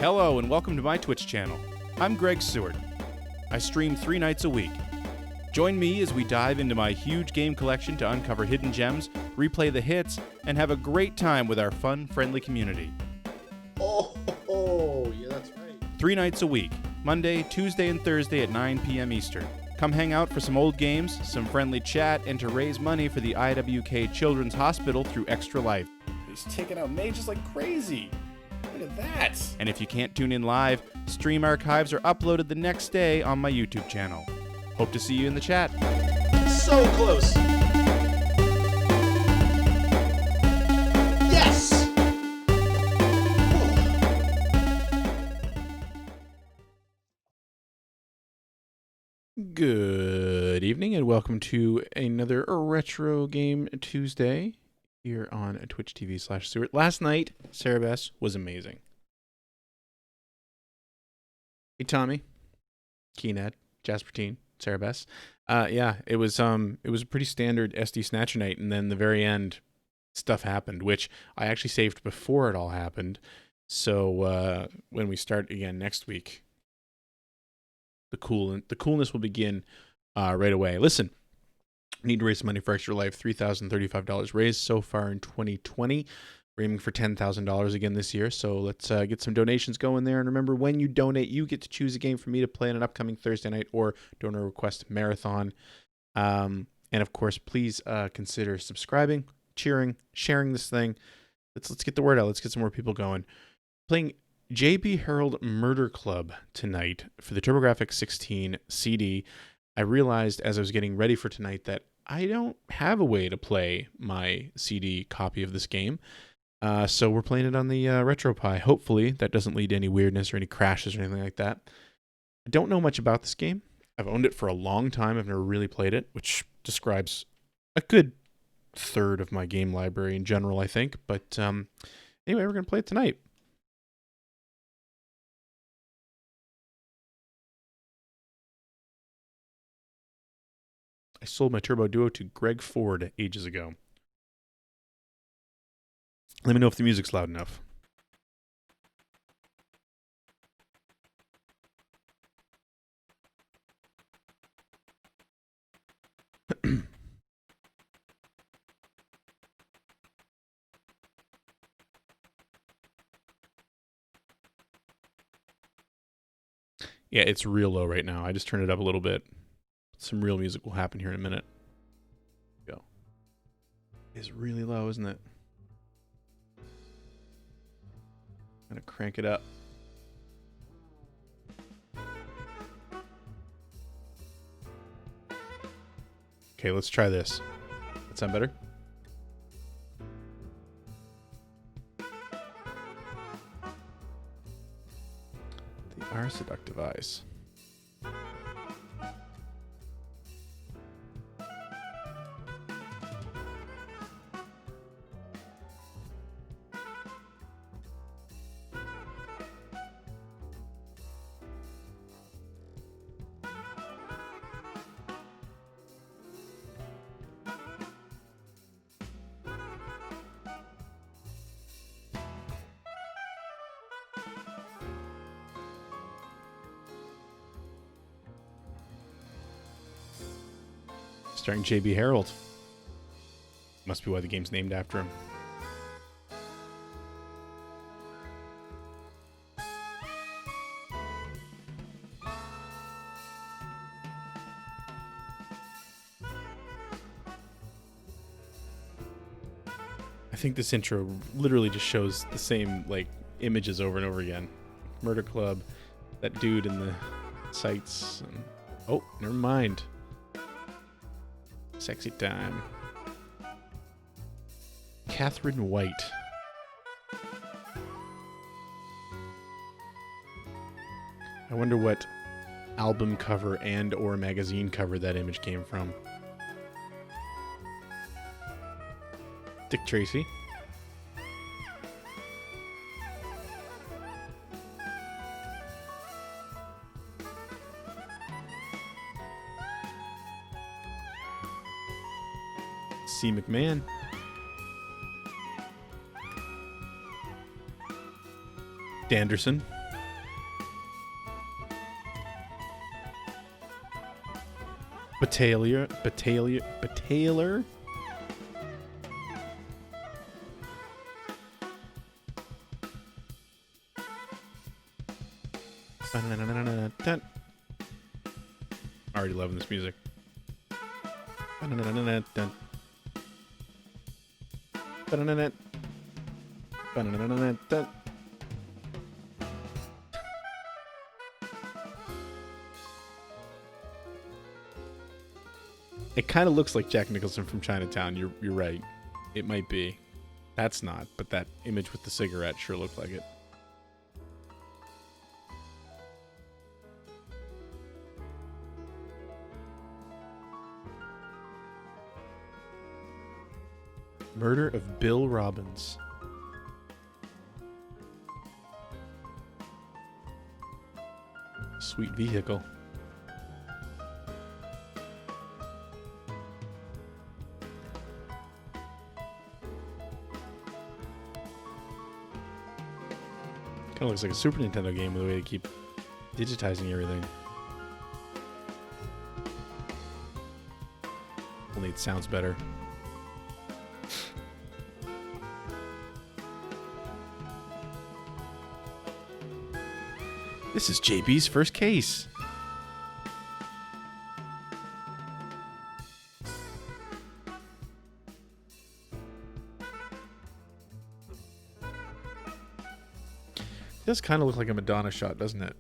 Hello and welcome to my Twitch channel. I'm Greg Seward. I stream 3 nights a week. Join me as we dive into my huge game collection to uncover hidden gems, replay the hits, and have a great time with our fun, friendly community. Oh, yeah, that's right. 3 nights a week, Monday, Tuesday, and Thursday at 9 p.m. Eastern. Come hang out for some old games, some friendly chat, and to raise money for the IWK Children's Hospital through Extra Life. He's taking out mages like crazy. Look at that. And if you can't tune in live, stream archives are uploaded the next day on my YouTube channel. Hope to see you in the chat. So close. Yes! Good evening and welcome to another Retro Game Tuesday here on Twitch TV/Seward. Last night, Cerebes was amazing. Hey Tommy, Keened, Jaspertine, Cerebes. Yeah, it was a pretty standard SD Snatcher night, and then the very end, stuff happened, which I actually saved before it all happened. So when we start again next week, the coolness will begin right away. Listen, need to raise some money for Extra Life. $3,035 raised so far in 2020. We're aiming for $10,000 again this year. So let's get some donations going there. And remember, when you donate, you get to choose a game for me to play on an upcoming Thursday night or donor request marathon. And of course, please consider subscribing, cheering, sharing this thing. Let's get the word out. Let's get some more people going. Playing JB Harold Murder Club tonight for the TurboGrafx-16 CD. I realized as I was getting ready for tonight that I don't have a way to play my CD copy of this game. So we're playing it on the RetroPie. Hopefully that doesn't lead to any weirdness or any crashes or anything like that. I don't know much about this game. I've owned it for a long time. I've never really played it, which describes a good third of my game library in general, I think. But anyway, we're going to play it tonight. I sold my Turbo Duo to Greg Ford ages ago. Let me know if the music's loud enough. Yeah, it's real low right now. I just turned it up a little bit. Some real music will happen here in a minute. Go. It's really low, isn't it? I'm gonna crank it up. Okay, let's try this. That sound better? They are seductive eyes. Starring JB Harold. Must be why the game's named after him. I think this intro literally just shows the same images over and over again. Murder Club, that dude in the sights. And, oh, never mind. Sexy time. Catherine White. I wonder what album cover and or magazine cover that image came from. Dick Tracy. C. McMahon. Danderson. Battalion. Already loving this music. It kind of looks like Jack Nicholson from Chinatown. You're right. It might be. That's not, but that image with the cigarette sure looked like it. Murder of Bill Robbins. Sweet vehicle. Kind of looks like a Super Nintendo game with the way they keep digitizing everything. Only it sounds better. This is JB's first case. It does kind of look like a Madonna shot, doesn't it?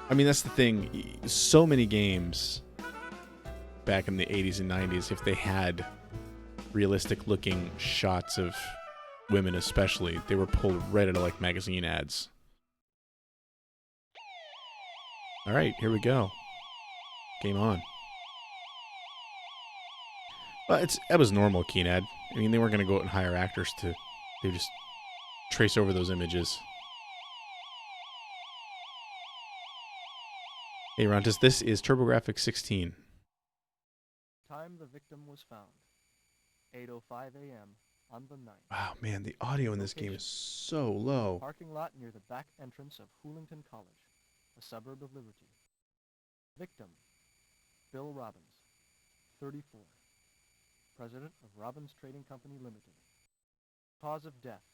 I mean, that's the thing. So many games back in the 80s and 90s, if they had realistic looking shots of women especially, they were pulled right out of like magazine ads. All right, here we go. Game on. Well, that was normal, Keenad. I mean, they weren't going to go out and hire actors to... They just trace over those images. Hey, Rontus, this is TurboGrafx-16. Time the victim was found. 8:05 a.m. on the 9th. Wow, man, the audio in this game is so low. Parking lot near the back entrance of Hoolington College, a suburb of Liberty. Victim, Bill Robbins, 34. President of Robbins Trading Company Limited. Cause of death,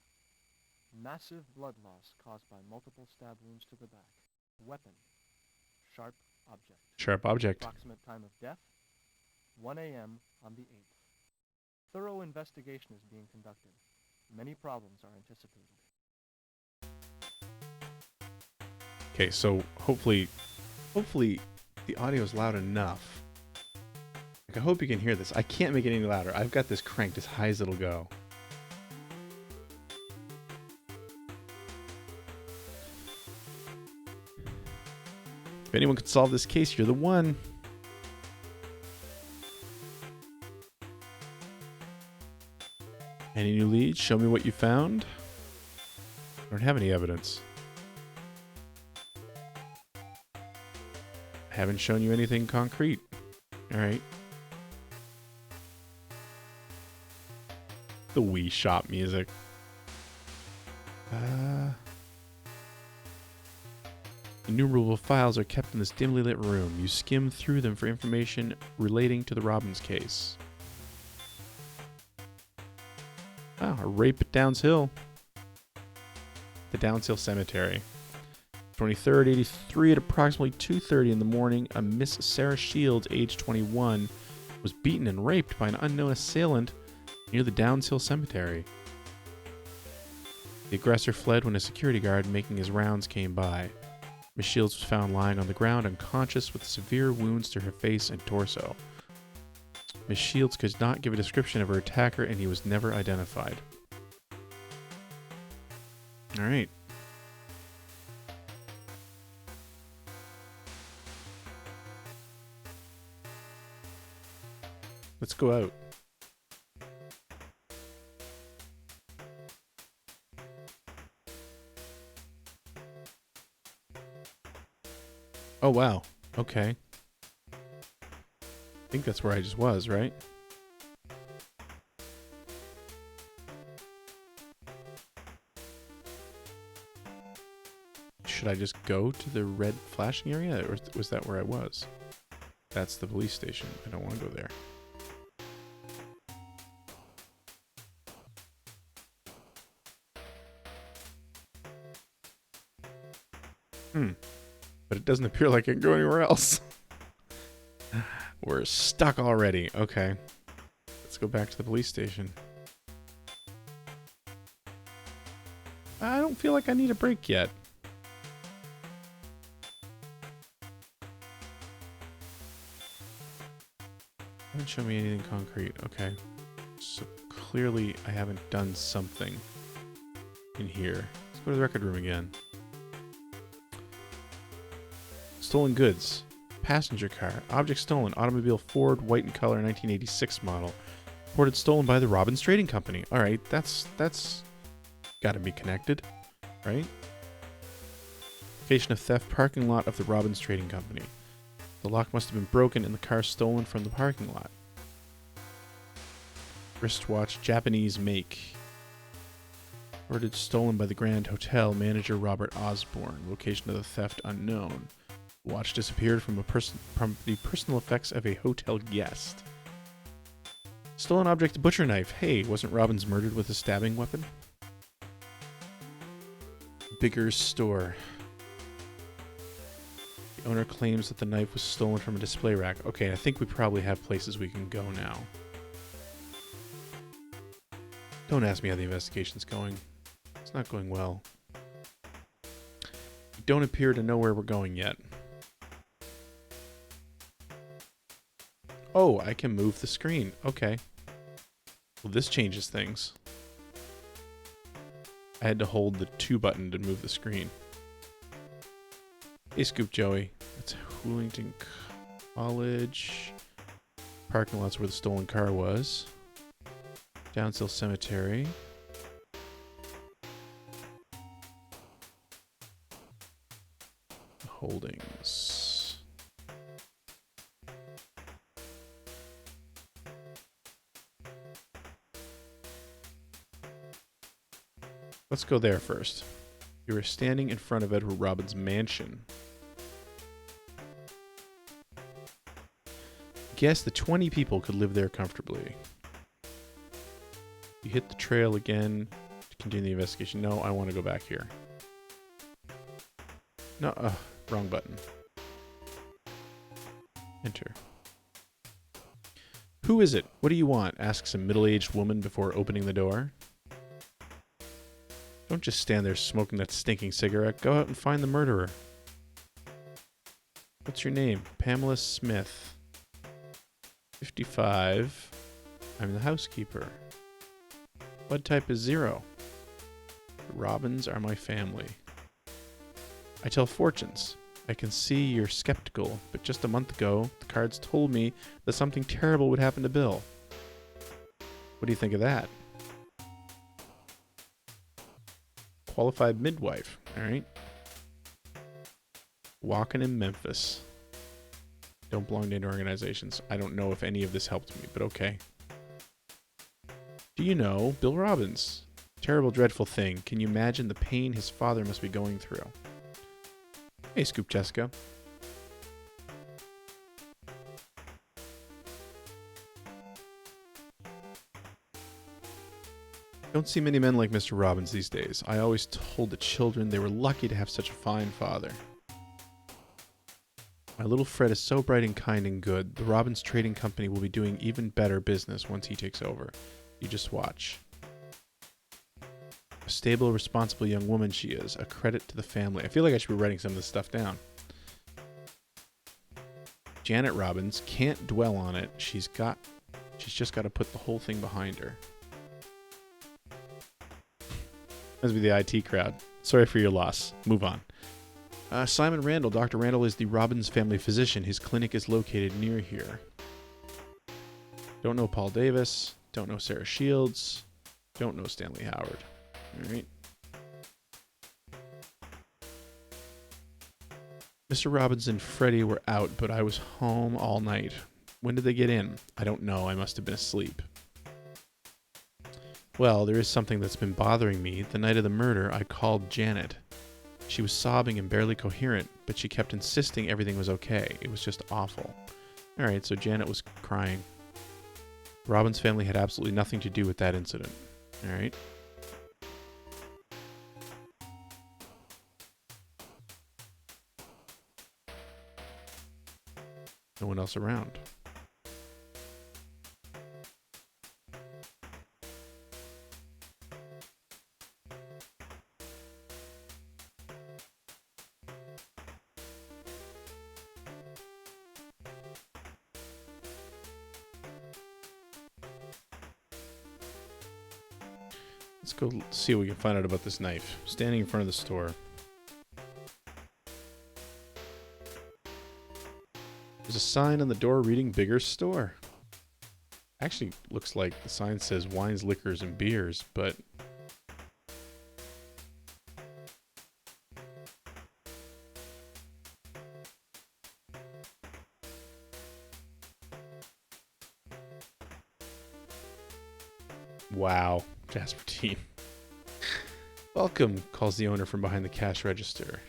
massive blood loss caused by multiple stab wounds to the back. Weapon, sharp object. Sharp object. Approximate time of death, 1 a.m. on the 8th. Thorough investigation is being conducted. Many problems are anticipated. Okay, so hopefully the audio is loud enough. Like, I hope you can hear this. I can't make it any louder. I've got this cranked as high as it'll go. If anyone could solve this case, you're the one. Any new leads? Show me what you found. I don't have any evidence. I haven't shown you anything concrete. All right. The Wii Shop music. Innumerable files are kept in this dimly lit room. You skim through them for information relating to the Robbins case. Wow, a rape at Downs Hill. The Downs Hill Cemetery. 23rd, 83 at approximately 2:30 in the morning, a Miss Sarah Shields, age 21, was beaten and raped by an unknown assailant near the Downs Hill Cemetery. The aggressor fled when a security guard making his rounds came by. Miss Shields was found lying on the ground unconscious with severe wounds to her face and torso. Miss Shields could not give a description of her attacker, and he was never identified. All right. Let's go out. Oh, wow. Okay. I think that's where I just was, right? Should I just go to the red flashing area, or was that where I was? That's the police station. I don't want to go there. But it doesn't appear like I can go anywhere else. We're stuck already. Okay. Let's go back to the police station. I don't feel like I need a break yet. Haven't shown me anything concrete. Okay. So clearly I haven't done something in here. Let's go to the record room again. Stolen goods. Passenger car. Object stolen. Automobile Ford, white in color, 1986 model. Reported stolen by the Robbins Trading Company. Alright, that's gotta be connected, right? Location of theft, parking lot of the Robbins Trading Company. The lock must have been broken and the car stolen from the parking lot. Wristwatch, Japanese make. Reported stolen by the Grand Hotel, manager Robert Osborne. Location of the theft unknown. Watch disappeared from the personal effects of a hotel guest. Stolen object, butcher knife. Hey, wasn't Robbins murdered with a stabbing weapon? Bigger's store. The owner claims that the knife was stolen from a display rack. Okay, I think we probably have places we can go now. Don't ask me how the investigation's going. It's not going well. We don't appear to know where we're going yet. Oh, I can move the screen. Okay. Well, this changes things. I had to hold the 2 button to move the screen. Hey, Scoop Joey. That's Hoolington College. Parking lot's where the stolen car was. Downsill Cemetery. Holdings. Let's go there first. You were standing in front of Edward Robbins' mansion. Guess the 20 people could live there comfortably. You hit the trail again to continue the investigation. No, I want to go back here. No, wrong button. Enter. Who is it? What do you want? Asks a middle-aged woman before opening the door. Don't just stand there smoking that stinking cigarette. Go out and find the murderer. What's your name? Pamela Smith. 55. I'm the housekeeper. Blood type is 0. The Robbins are my family. I tell fortunes. I can see you're skeptical, but just a month ago, the cards told me that something terrible would happen to Bill. What do you think of that? Qualified midwife. All right. Walking in Memphis. Don't belong to any organizations. I don't know if any of this helped me, but okay. Do you know Bill Robbins? Terrible, dreadful thing. Can you imagine the pain his father must be going through? Hey, Scoop Jessica. Don't see many men like Mr. Robbins these days. I always told the children they were lucky to have such a fine father. My little Fred is so bright and kind and good. The Robbins Trading Company will be doing even better business once he takes over. You just watch. A stable, responsible young woman she is. A credit to the family. I feel like I should be writing some of this stuff down. Janet Robbins. Can't dwell on it. She's just got to put the whole thing behind her. Must be the IT crowd. Sorry for your loss. Move on. Simon Randall. Dr. Randall is the Robbins family physician. His clinic is located near here. Don't know Paul Davis. Don't know Sarah Shields. Don't know Stanley Howard. All right. Mr. Robbins and Freddie were out, but I was home all night. When did they get in? I don't know. I must have been asleep. Well, there is something that's been bothering me. The night of the murder, I called Janet. She was sobbing and barely coherent, but she kept insisting everything was okay. It was just awful. Alright, so Janet was crying. Robin's family had absolutely nothing to do with that incident. Alright. No one else around. Let's go see what we can find out about this knife. Standing in front of the store. There's a sign on the door reading Bigger Store. Actually, looks like the sign says wines, liquors, and beers, but... Wow, Jasper Team. Welcome, calls the owner from behind the cash register.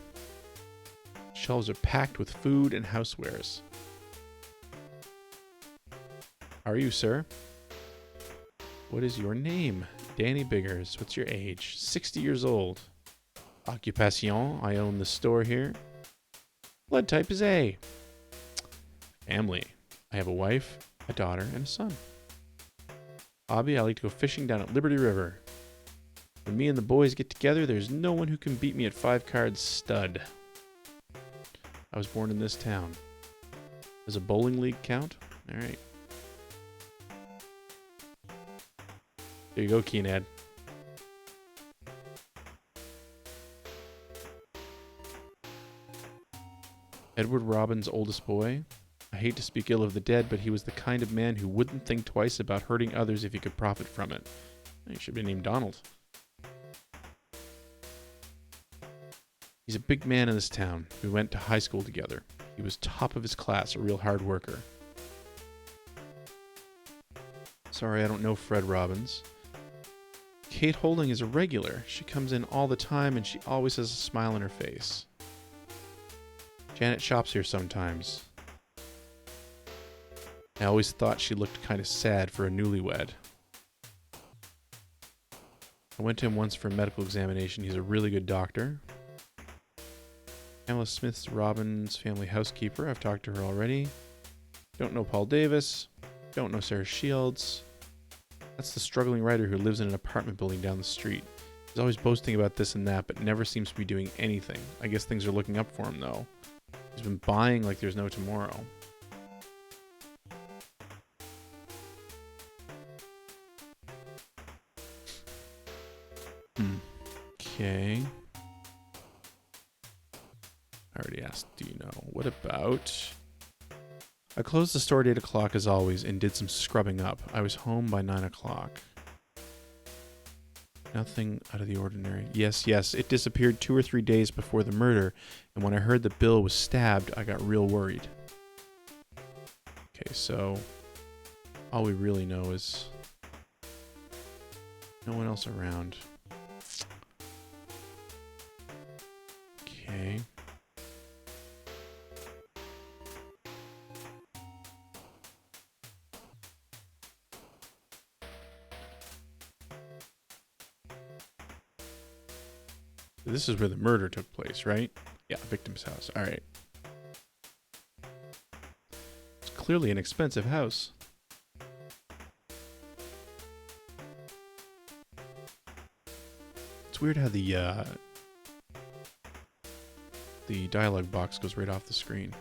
Shelves are packed with food and housewares. How are you, sir? What is your name? Danny Biggers. What's your age? 60 years old. Occupation, I own the store here. Blood type is A. Family. I have a wife, a daughter, and a son. Hobby, I like to go fishing down at Liberty River. When me and the boys get together, there's no one who can beat me at 5-card stud. I was born in this town. Does a bowling league count? Alright. There you go, Keenad. Edward Robin's oldest boy. I hate to speak ill of the dead, but he was the kind of man who wouldn't think twice about hurting others if he could profit from it. He should be named Donald. He's a big man in this town. We went to high school together. He was top of his class, a real hard worker. Sorry, I don't know Fred Robbins. Kate Holding is a regular. She comes in all the time and she always has a smile on her face. Janet shops here sometimes. I always thought she looked kind of sad for a newlywed. I went to him once for a medical examination. He's a really good doctor. Pamela Smith's Robin's family housekeeper. I've talked to her already. Don't know Paul Davis. Don't know Sarah Shields. That's the struggling writer who lives in an apartment building down the street. He's always boasting about this and that, but never seems to be doing anything. I guess things are looking up for him, though. He's been buying like there's no tomorrow. Okay. I already asked, do you know? What about... I closed the store at 8 o'clock as always and did some scrubbing up. I was home by 9 o'clock. Nothing out of the ordinary. Yes, it disappeared 2 or 3 days before the murder, and when I heard that Bill was stabbed, I got real worried. Okay, so all we really know is no one else around. Okay. This is where the murder took place, right? Yeah, victim's house. All right. It's clearly an expensive house. It's weird how the dialogue box goes right off the screen.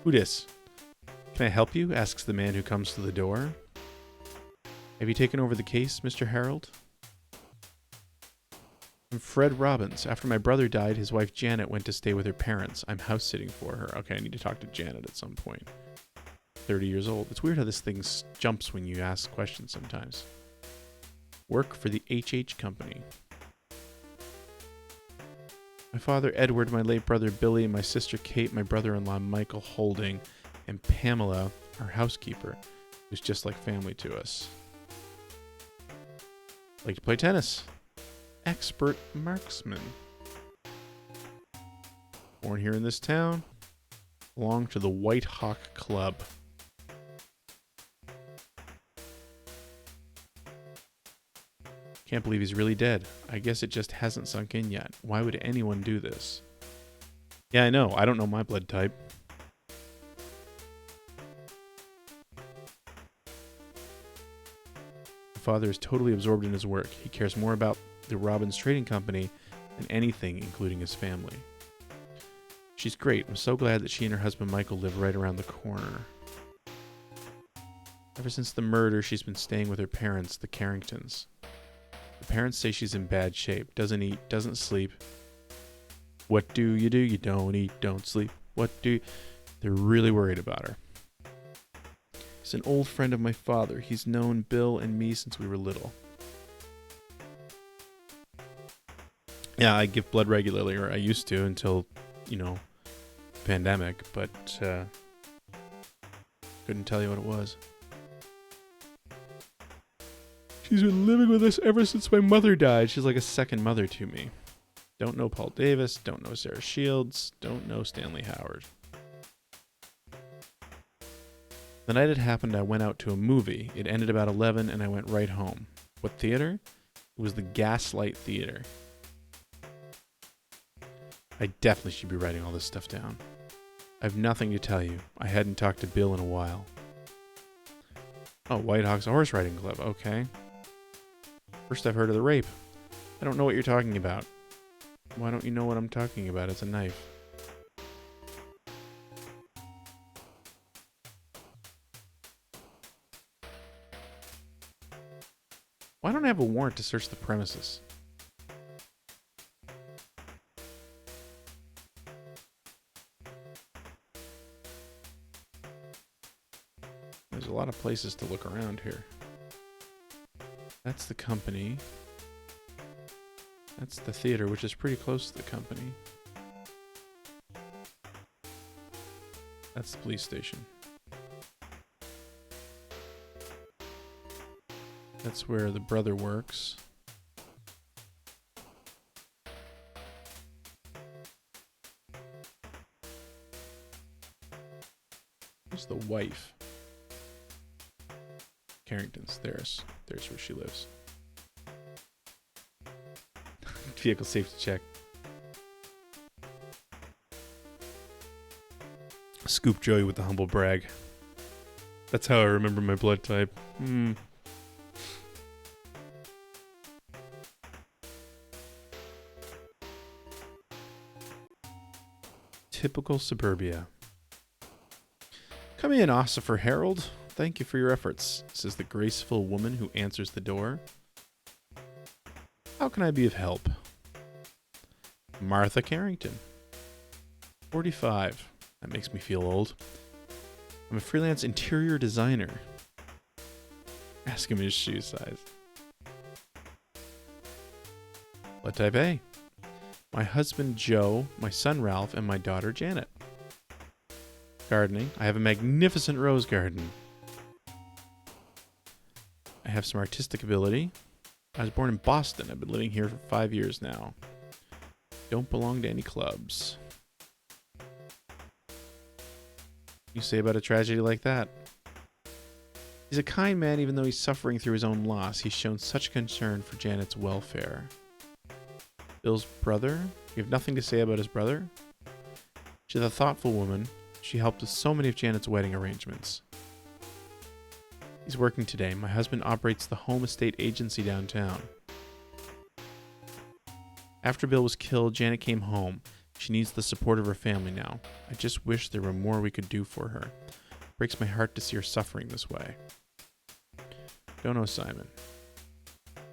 Who dis? Can I help you? Asks the man who comes to the door. Have you taken over the case, Mr. Harold? I'm Fred Robbins. After my brother died, his wife Janet went to stay with her parents. I'm house sitting for her. Okay, I need to talk to Janet at some point. 30 years old. It's weird how this thing jumps when you ask questions sometimes. Work for the HH Company. My father Edward, my late brother Billy, my sister Kate, my brother-in-law Michael Holding, and Pamela, our housekeeper, who's just like family to us. Like to play tennis. Expert marksman. Born here in this town. Belonged to the White Hawk Club. Can't believe he's really dead. I guess it just hasn't sunk in yet. Why would anyone do this? Yeah, I know. I don't know my blood type. My father is totally absorbed in his work. He cares more about the Robbins Trading Company than anything, including his family. She's great. I'm so glad that she and her husband Michael live right around the corner. Ever since the murder, she's been staying with her parents, the Carringtons. The parents say she's in bad shape. Doesn't eat, doesn't sleep. What do? You don't eat, don't sleep. What do? They're really worried about her. He's an old friend of my father. He's known Bill and me since we were little. Yeah, I give blood regularly, or I used to until, pandemic, but couldn't tell you what it was. She's been living with us ever since my mother died. She's like a second mother to me. Don't know Paul Davis. Don't know Sarah Shields. Don't know Stanley Howard. The night it happened, I went out to a movie. It ended about 11 and I went right home. What theater? It was the Gaslight Theater. I definitely should be writing all this stuff down. I have nothing to tell you. I hadn't talked to Bill in a while. Oh, White Hawk's Horse Riding Club. Okay. First I've heard of the rape. I don't know what you're talking about. Why don't you know what I'm talking about? It's a knife. Why don't I have a warrant to search the premises? There's a lot of places to look around here. That's the company. That's the theater, which is pretty close to the company. That's the police station. That's where the brother works. There's the wife. Carrington's. There's where she lives. Vehicle safety check. Scoop Joey with the humble brag. That's how I remember my blood type. Typical suburbia. Come in, Ossifer Harold. Thank you for your efforts, says the graceful woman who answers the door. How can I be of help? Martha Carrington. 45. That makes me feel old. I'm a freelance interior designer. Ask him his shoe size. Blood type A. My husband Joe, my son Ralph, and my daughter Janet. Gardening. I have a magnificent rose garden. I have some artistic ability. I was born in Boston. I've been living here for 5 years now. Don't belong to any clubs. You say about a tragedy like that? He's a kind man even though he's suffering through his own loss. He's shown such concern for Janet's welfare. Bill's brother? You have nothing to say about his brother? She's a thoughtful woman. She helped with so many of Janet's wedding arrangements. He's working today. My husband operates the home estate agency downtown. After Bill was killed, Janet came home. She needs the support of her family now. I just wish there were more we could do for her. It breaks my heart to see her suffering this way. Don't know Simon.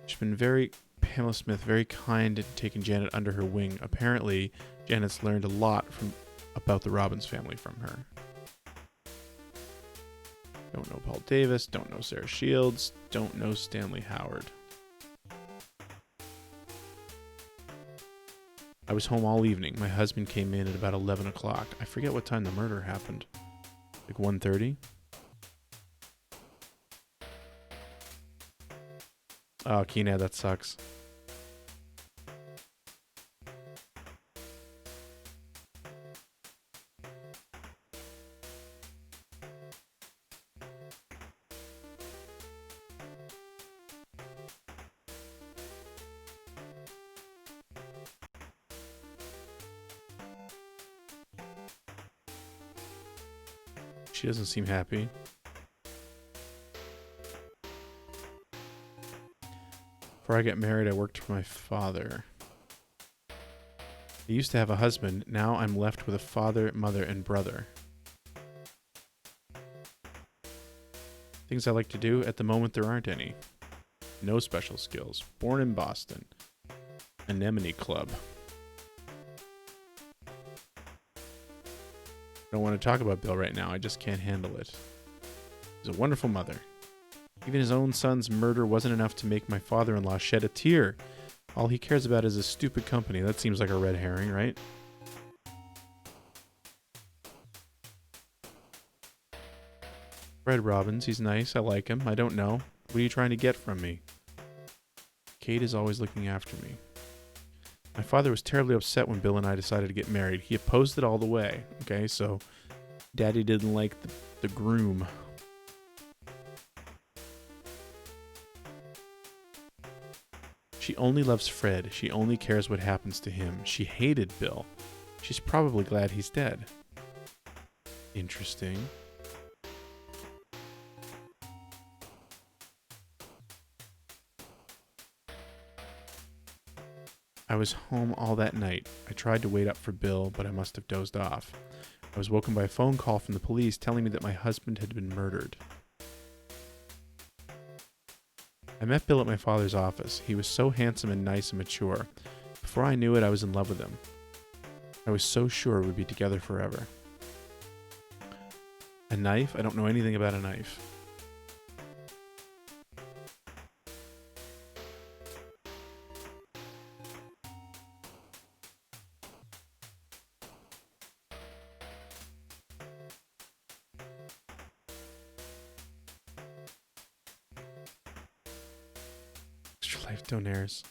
She's been Pamela Smith, very kind in taking Janet under her wing. Apparently, Janet's learned a lot about the Robbins family from her. Don't know Paul Davis. Don't know Sarah Shields. Don't know Stanley Howard. I was home all evening. My husband came in at about 11 o'clock. I forget what time the murder happened. Like 1:30? Oh, Keenad, that sucks. She doesn't seem happy. Before I got married, I worked for my father. I used to have a husband. Now I'm left with a father, mother, and brother. Things I like to do? At the moment, there aren't any. No special skills. Born in Boston. Anemone Club. I don't want to talk about Bill right now. I just can't handle it. He's a wonderful mother. Even his own son's murder wasn't enough to make my father-in-law shed a tear. All he cares about is his stupid company. That seems like a red herring, right? Fred Robbins, he's nice. I like him. I don't know. What are you trying to get from me? Kate is always looking after me. My father was terribly upset when Bill and I decided to get married. He opposed it all the way. Okay, so Daddy didn't like the groom. She only loves Fred. She only cares what happens to him. She hated Bill. She's probably glad he's dead. Interesting. I was home all that night. I tried to wait up for Bill, but I must have dozed off. I was woken by a phone call from the police telling me that my husband had been murdered. I met Bill at my father's office. He was so handsome and nice and mature. Before I knew it, I was in love with him. I was so sure we'd be together forever. A knife? I don't know anything about a knife. Extra life donaires.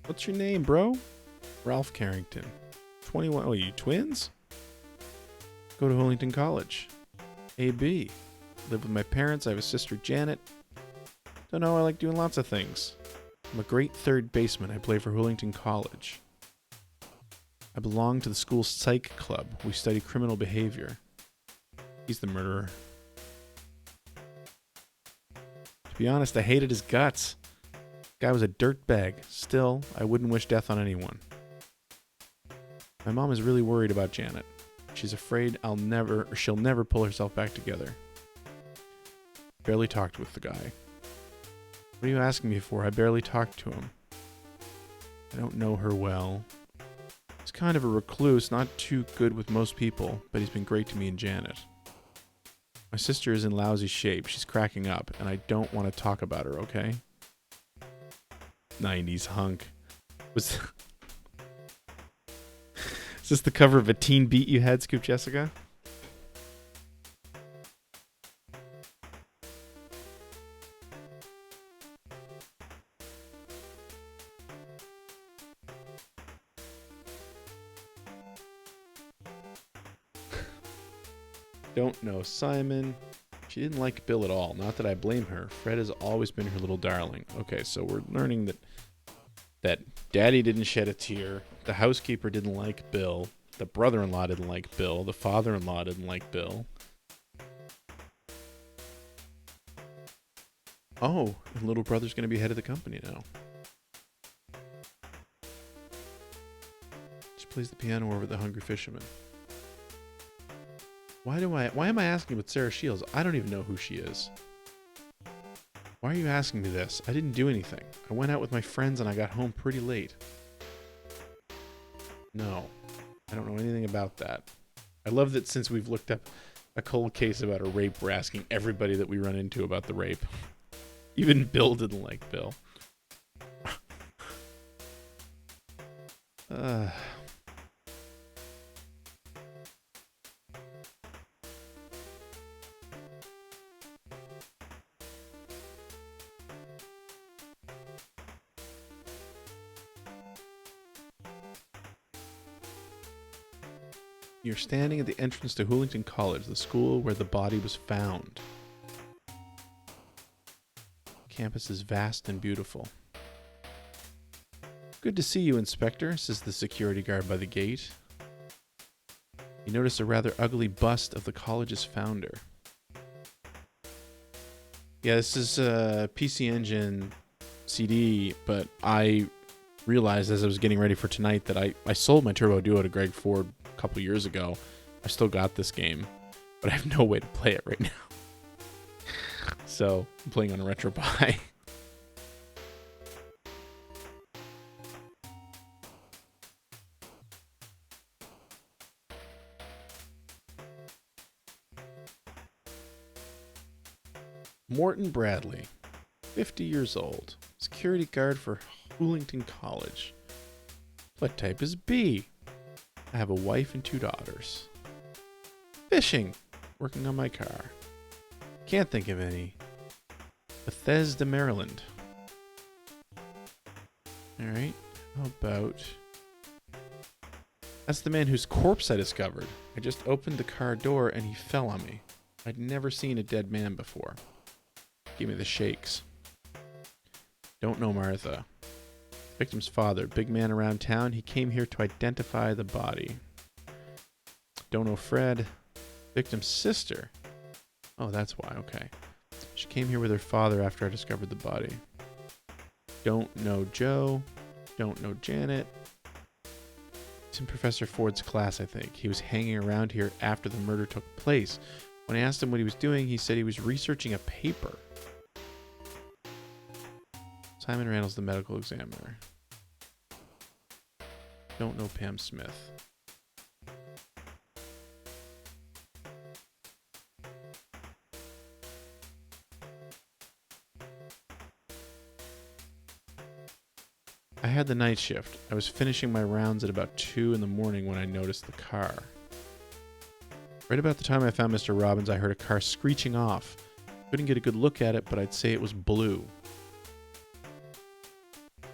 What's your name, bro? Ralph Carrington. 21. Oh, you twins? Go to Hoolington College. AB. Live with my parents. I have a sister, Janet. Don't know, I like doing lots of things. I'm a great third baseman. I play for Hoolington College. I belong to the school's psych club. We study criminal behavior. He's the murderer. To be honest, I hated his guts. Guy was a dirtbag. Still, I wouldn't wish death on anyone. My mom is really worried about Janet. She's afraid she'll never pull herself back together. Barely talked with the guy. What are you asking me for? I barely talked to him. I don't know her well. He's kind of a recluse, not too good with most people, but he's been great to me and Janet. My sister is in lousy shape. She's cracking up, and I don't want to talk about her, okay? 90s hunk. Is this the cover of a Teen Beat you had, Scoop Jessica? Don't know Simon. She didn't like Bill at all. Not that I blame her. Fred has always been her little darling. Okay, so we're learning that Daddy didn't shed a tear. The housekeeper didn't like Bill. The brother-in-law didn't like Bill. The father-in-law didn't like Bill. Oh, and little brother's going to be head of the company now. She plays the piano over the Hungry Fisherman. Why am I asking about Sarah Shields? I don't even know who she is. Why are you asking me this? I didn't do anything. I went out with my friends and I got home pretty late. No, I don't know anything about that. I love that since we've looked up a cold case about a rape, we're asking everybody that we run into about the rape. Even Bill didn't like Bill. You're standing at the entrance to Hoolington College, the school where the body was found. Campus is vast and beautiful. Good to see you, Inspector, says the security guard by the gate. You notice a rather ugly bust of the college's founder. Yeah, this is a PC Engine CD, but I realized as I was getting ready for tonight that I sold my Turbo Duo to Greg Ford a couple years ago. I still got this game, but I have no way to play it right now. So I'm playing on a RetroPie. Morton Bradley, 50 years old, security guard for Hoolington College. Blood type is B. I have a wife and 2 daughters. Fishing, working on my car. Can't think of any. Bethesda, Maryland. Alright, how about... That's the man whose corpse I discovered. I just opened the car door and he fell on me. I'd never seen a dead man before. Give me the shakes. Don't know Martha. Victim's father, big man around town. He came here to identify the body. Don't know Fred. Victim's sister. Oh, that's why. Okay. She came here with her father after I discovered the body. Don't know Joe. Don't know Janet. It's in Professor Ford's class, I think. He was hanging around here after the murder took place. When I asked him what he was doing, he said he was researching a paper. Simon Randall's the medical examiner. Don't know Pam Smith. I had the night shift. I was finishing my rounds at about 2 in the morning when I noticed the car. Right about the time I found Mr. Robbins, I heard a car screeching off. Couldn't get a good look at it, but I'd say it was blue.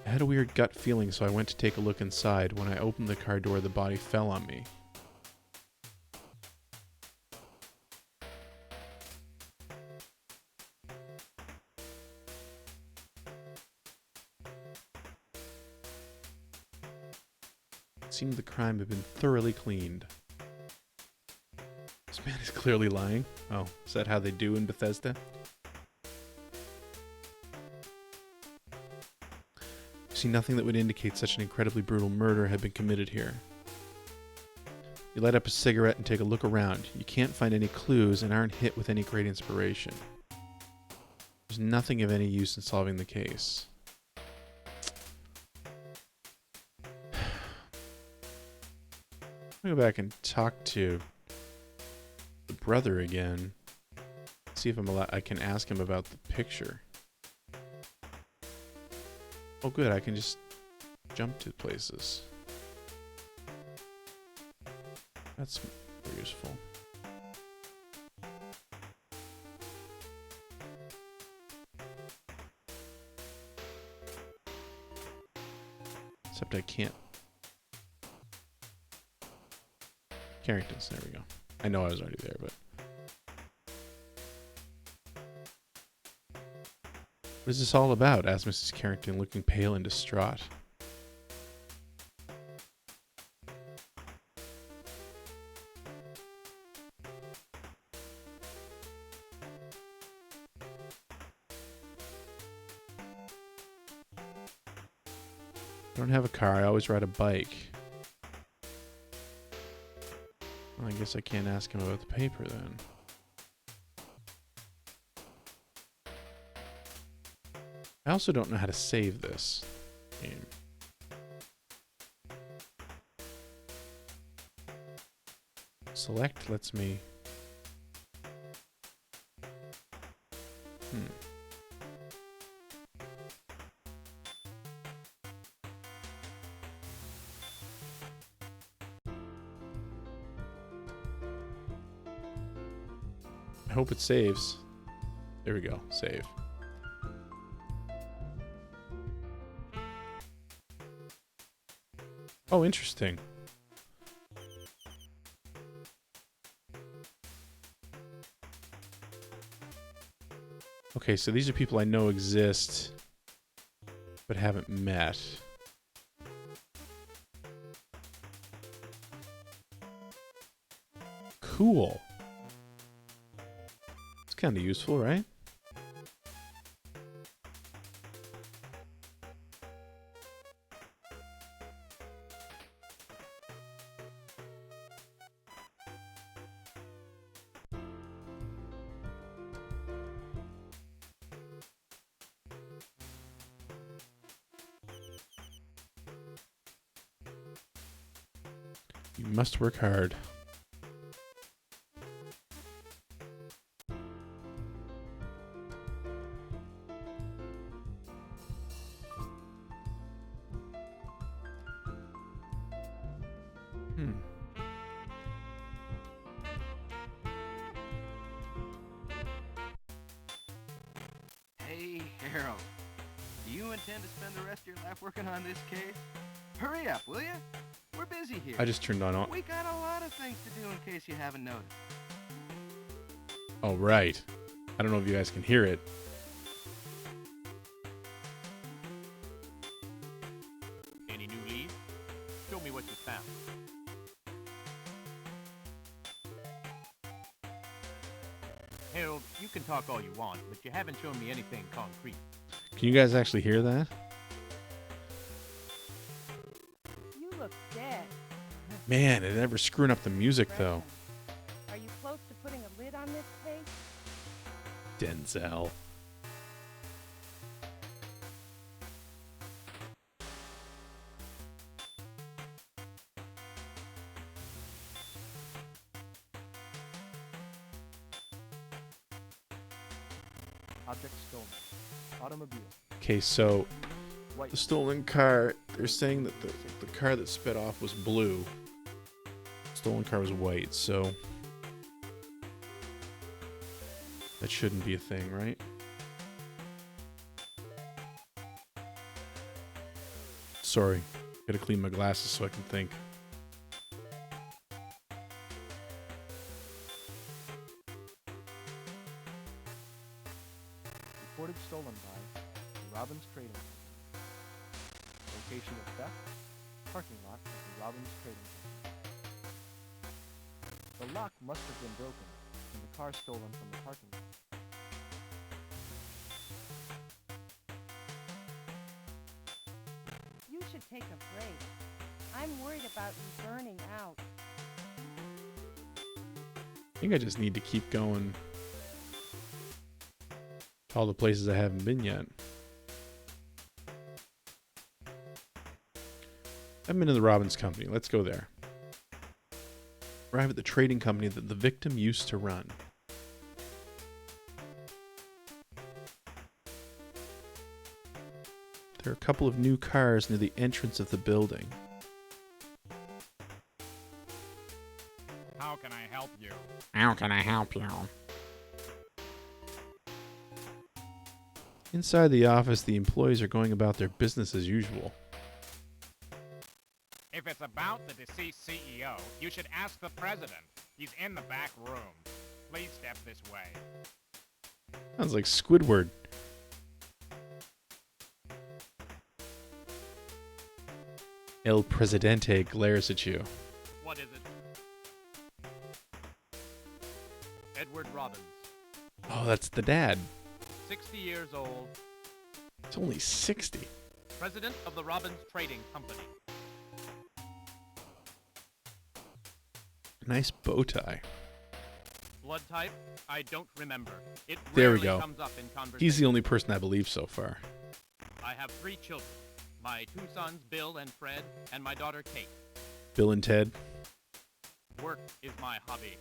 I had a weird gut feeling, so I went to take a look inside. When I opened the car door, the body fell on me. It seemed the crime had been thoroughly cleaned. This man is clearly lying. Oh, is that how they do in Bethesda? See nothing that would indicate such an incredibly brutal murder had been committed here. You light up a cigarette and take a look around. You can't find any clues and aren't hit with any great inspiration. There's nothing of any use in solving the case. I'll go back and talk to the brother again. See if I can ask him about the picture. Oh good, I can just jump to places. That's very useful. Except I can't. Carrington's, there we go. I know I was already there, but... What is this all about? Asked Mrs. Carrington, looking pale and distraught. I don't have a car. I always ride a bike. Well, I guess I can't ask him about the paper then. I also don't know how to save this game. Select lets me... I hope it saves. There we go. Save. Oh, interesting. Okay, so these are people I know exist, but haven't met. cool. It's kind of useful, right? You must work hard. Hey, Harold. Do you intend to spend the rest of your life working on this case? Hurry up, will you? We're busy here. I just turned on. We got a lot of things to do in case you haven't noticed. Oh, right. I don't know if you guys can hear it. Any new leads? Show me what you found. Harold, you can talk all you want, but you haven't shown me anything concrete. Can you guys actually hear that? You look dead. Man, it never screwing up the music, though. Are you close to putting a lid on this case? Denzel. Object stolen. Automobile. Okay, so White. the stolen car, they're saying that the car that sped off was blue. Stolen car was white, so that shouldn't be a thing, right? Sorry, gotta clean my glasses so I can think. Reported stolen by the Robbins Trading Company. Location of theft, parking lot of the Robbins Trading Company. The lock must have been broken and the car stolen from the parking lot. You should take a break. I'm worried about you burning out. I think I just need to keep going to all the places I haven't been yet. I've been to the Robbins Company. Let's go there. Arrive at the trading company that the victim used to run. There are a couple of new cars near the entrance of the building. How can I help you? How can I help you? Inside the office, the employees are going about their business as usual. If it's about the deceased CEO, you should ask the president. He's in the back room. Please step this way. Sounds like Squidward. El Presidente glares at you. What is it? Edward Robbins, Oh, that's the dad. 60 years old, It's only 60. president of the Robbins Trading Company. Nice bow tie. Blood type? I don't remember. It There we rarely go. comes up in conversation. He's the only person I believe so far. I have 3 children. My 2 sons, Bill and Fred, and my daughter, Kate. Bill and Ted. Work is my hobby.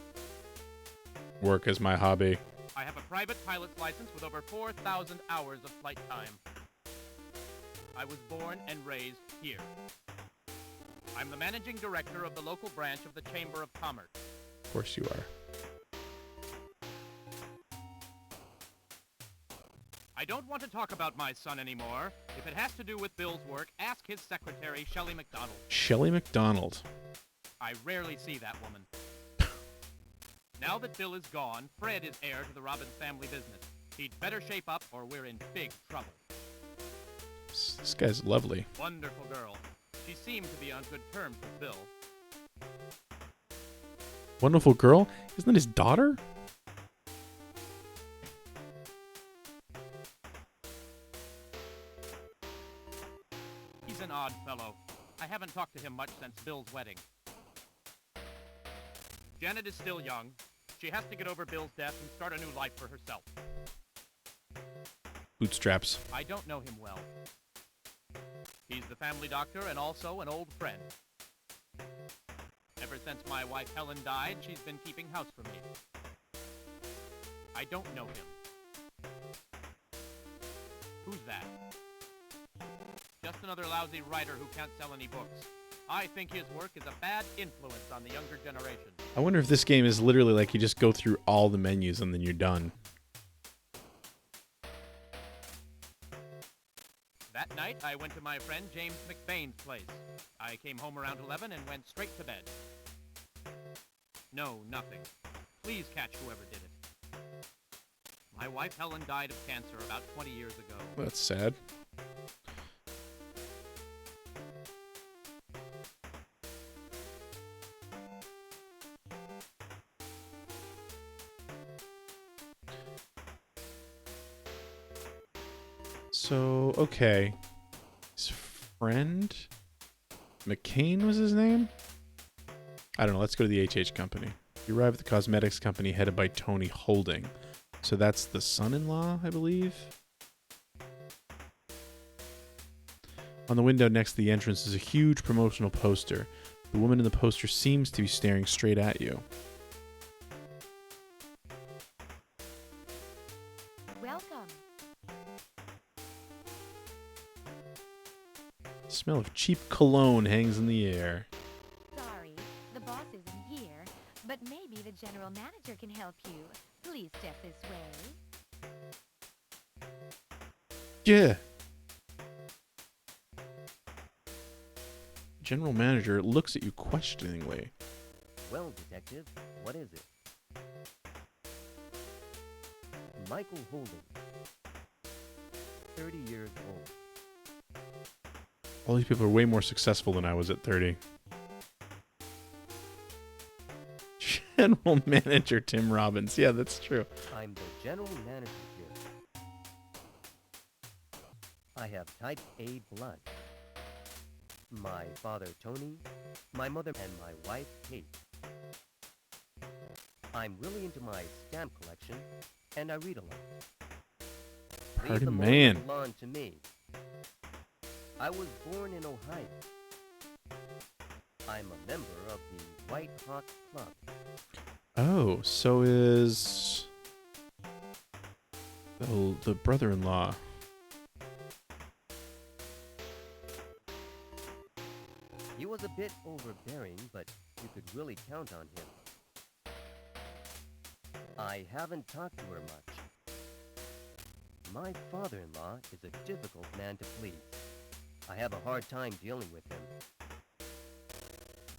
Work is my hobby. I have a private pilot's license with over 4,000 hours of flight time. I was born and raised here. I'm the managing director of the local branch of the Chamber of Commerce. Of course you are. I don't want to talk about my son anymore. If it has to do with Bill's work, ask his secretary, Shelley McDonald. Shelley McDonald. I rarely see that woman. Now that Bill is gone, Fred is heir to the Robbins family business. He'd better shape up or we're in big trouble. This guy's lovely. Wonderful girl. She seemed to be on good terms with Bill. Wonderful girl? Isn't that his daughter? He's an odd fellow. I haven't talked to him much since Bill's wedding. Janet is still young. She has to get over Bill's death and start a new life for herself. Bootstraps. I don't know him well. He's the family doctor and also an old friend. Ever since my wife Helen died, she's been keeping house for me. I don't know him. Who's that? Just another lousy writer who can't sell any books. I think his work is a bad influence on the younger generation. I wonder if this game is literally like you just go through all the menus and then you're done. That night, I went to my friend James McBain's place. I came home around 11 and went straight to bed. No, nothing. Please catch whoever did it. My wife Helen died of cancer about 20 years ago. That's sad. So, okay. His friend? McCain was his name? I don't know. Let's go to the HH company. You arrive at the cosmetics company headed by Tony Holding. So that's the son-in-law, I believe? On the window next to the entrance is a huge promotional poster. The woman in the poster seems to be staring straight at you. Welcome. The smell of cheap cologne hangs in the air. Sorry, the boss isn't here, but maybe the general manager can help you. Please step this way. Yeah. General manager looks at you questioningly. Well, detective, what is it? Michael Holden, 30 years old. All these people are way more successful than I was at 30. General manager Tim Robbins. Yeah, that's true. I'm the general manager here. I have type A blood. My father, Tony, my mother, and my wife, Kate. I'm really into my stamp collection, and I read a lot. Party Leave the man. morning lawn to me. I was born in Ohio. I'm a member of the White Hawk Club. Oh, so is the brother-in-law. He was a bit overbearing, but you could really count on him. I haven't talked to her much. My father-in-law is a difficult man to please. I have a hard time dealing with him.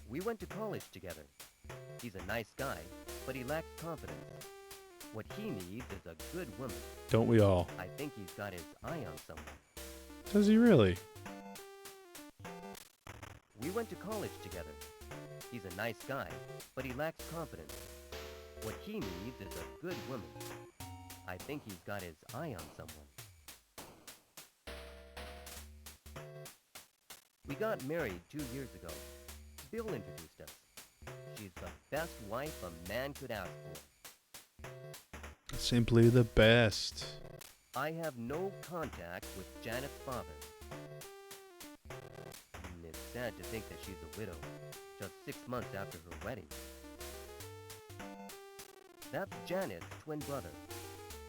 We went to college together. He's a nice guy, but he lacks confidence. What he needs is a good woman. Don't we all? I think he's got his eye on someone. Does he really? We went to college together. He's a nice guy, but he lacks confidence. What he needs is a good woman. I think he's got his eye on someone. We got married 2 years ago. Bill introduced us. She's the best wife a man could ask for. Simply the best. I have no contact with Janet's father. It's sad to think that she's a widow, just 6 months after her wedding. That's Janet's twin brother.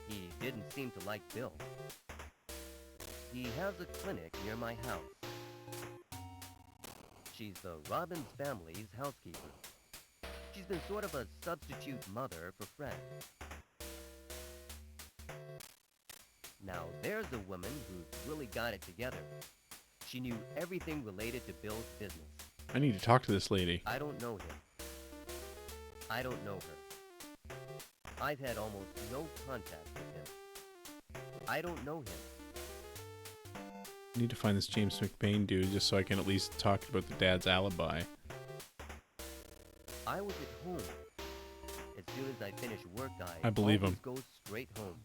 He didn't seem to like Bill. He has a clinic near my house. She's the Robbins family's housekeeper. She's been sort of a substitute mother for Fred. Now there's a woman who's really got it together. She knew everything related to Bill's business. I need to talk to this lady. I don't know him. I don't know her. I've had almost no contact with him. I don't know him. I need to find this James McBain dude just so I can at least talk about the dad's alibi. I was at home. soon as I finish work, I believe always him. go straight home.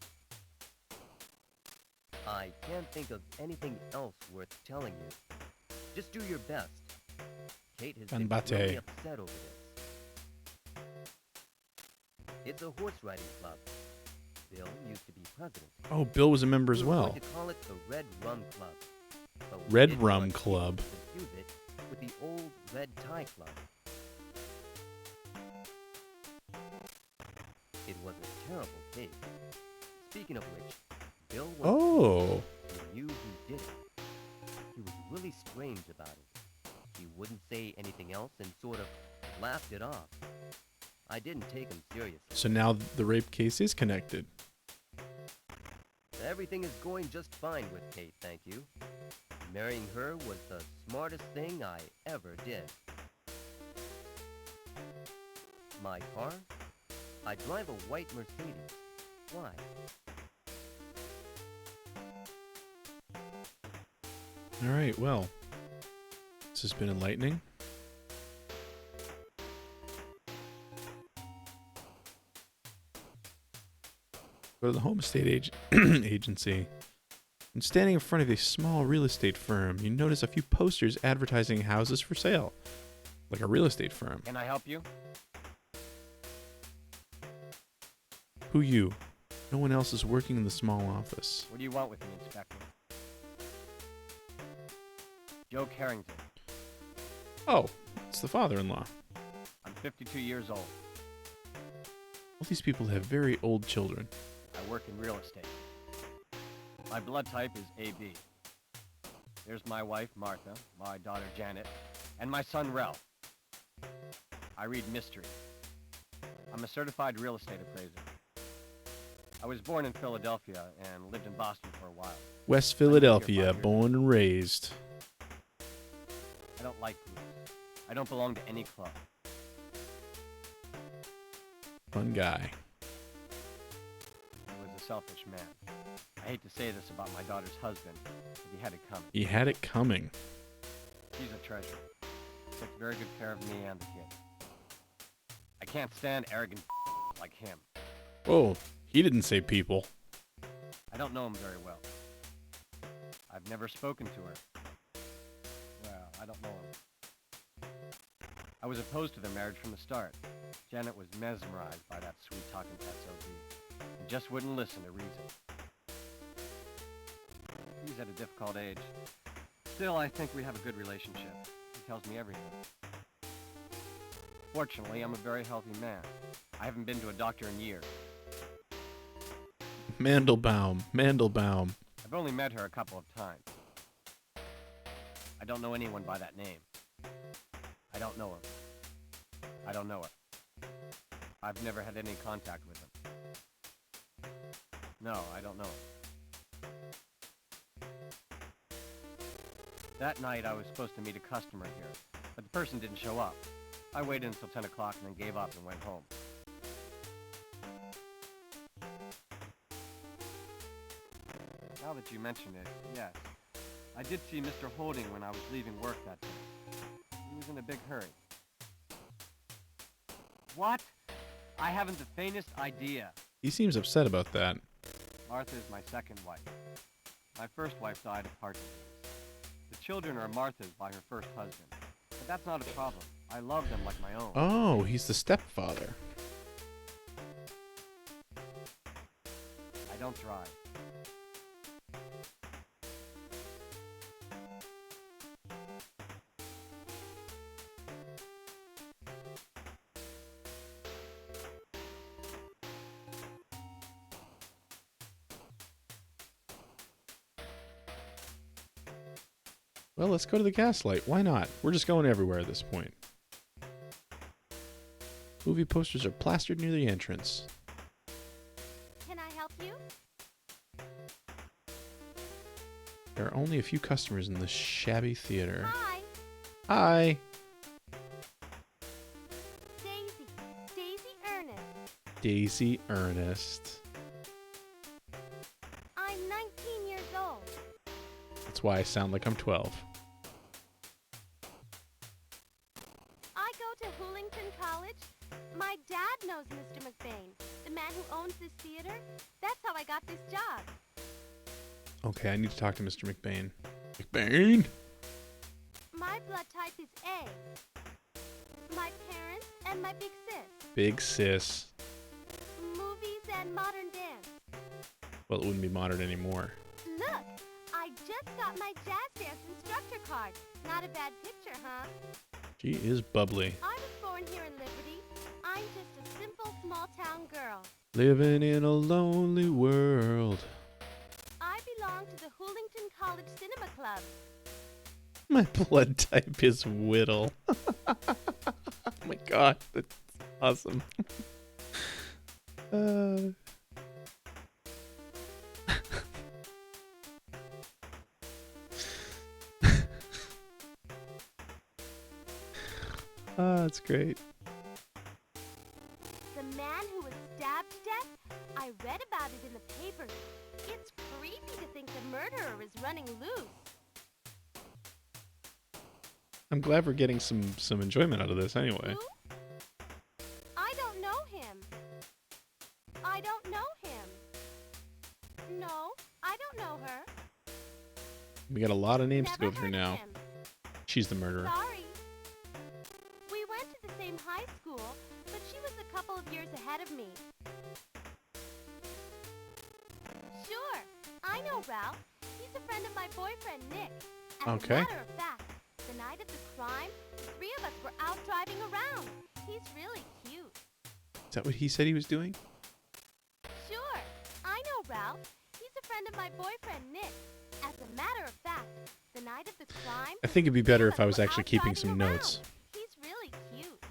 I can't think of anything else worth telling you. Just do your best. Kate has been Ganbate. really upset over this. It's a horse riding club. Bill used to be president. Oh, Bill was a member as We were well. going to call it the Red Rum Club. But we Red didn't Rum want people Club. to confuse it with the old Red Tie Club. It was a terrible case. Speaking of which, Bill was Oh. he knew who did it. He was really strange about it. He wouldn't say anything else and sort of laughed it off. I didn't take him seriously. So now the rape case is connected. Everything is going just fine with Kate, thank you. Marrying her was the smartest thing I ever did. My car? I drive a white Mercedes. Why? All right, well, this has been enlightening. Go to the home estate agency. And standing in front of a small real estate firm, you notice a few posters advertising houses for sale, like a real estate firm. Can I help you? Who you? No one else is working in the small office. What do you want with me, Inspector? Joe Carrington. Oh, it's the father-in-law. I'm 52 years old. All these people have very old children. I work in real estate. My blood type is AB. There's my wife, Martha, my daughter, Janet, and my son, Ralph. I read mystery. I'm a certified real estate appraiser. I was born in Philadelphia and lived in Boston for a while. West I moved here Philadelphia, 5 years born and raised. I don't like groups. I don't belong to any club. Fun guy. I was a selfish man. I hate to say this about my daughter's husband, but he had it coming. He had it coming. He's a treasure. He took very good care of me and the kid. I can't stand arrogant like him. Whoa, he didn't say people. I don't know him very well. I've never spoken to her. Well, I don't know him. I was opposed to their marriage from the start. Janet was mesmerized by that sweet-talking SOB and just wouldn't listen to reason. He's at a difficult age. Still, I think we have a good relationship. He tells me everything. Fortunately, I'm a very healthy man. I haven't been to a doctor in years. Mandelbaum. I've only met her a couple of times. I don't know anyone by that name. I don't know him. I don't know her. I've never had any contact with him. No, I don't know him. That night, I was supposed to meet a customer here, but the person didn't show up. I waited until 10 o'clock and then gave up and went home. Now that you mention it, yes. I did see Mr. Holding when I was leaving work that day. He was in a big hurry. What? I haven't the faintest idea. He seems upset about that. Martha is my second wife. My first wife died of heart disease. The children are Martha's by her first husband. But that's not a problem. I love them like my own. Oh, he's the stepfather. I don't drive. Well, let's go to the gaslight. Why not? We're just going everywhere at this point. Movie posters are plastered near the entrance. Can I help you? There are only a few customers in this shabby theater. Hi, Hi. Daisy Ernest. Daisy Ernest. I'm 19 years old. That's why I sound like I'm 12. I go to Hoolington College. My dad knows Mr. McBain. this theater. That's how I got this job. Okay, I need to talk to Mr. McBain. McBain? My blood type is A. My parents and my big sis. Big sis. Movies and modern dance. Well, it wouldn't be modern anymore. Look, I just got my jazz dance instructor card. Not a bad picture, huh? She is bubbly. I was born here in Liberty. I'm just a simple small-town girl. Living in a lonely world. I belong to the Hoolington College Cinema Club. My blood type is Whittle. Oh my god, that's awesome. That's great. The man who was stabbed to death? I read about it in the papers. It's creepy to think the murderer is running loose. I'm glad we're getting some enjoyment out of this anyway. Who? I don't know him. I don't know him. No, I don't know her. We got a lot of names Never to go through heard of now. him. She's the murderer. Sorry. We went to the same high school, but she was a couple of years ahead of me. Sure, I know Ralph. He's a friend of my boyfriend, Nick. As Okay. a matter of fact, the night of the crime, the three of us were out driving around. He's really cute. Is that what he said he was doing? Sure, I know Ralph. He's a friend of my boyfriend, Nick. As a matter of fact, the night of the crime, I think it'd be the three better of if I us was were actually out keeping driving some around. notes He's really cute.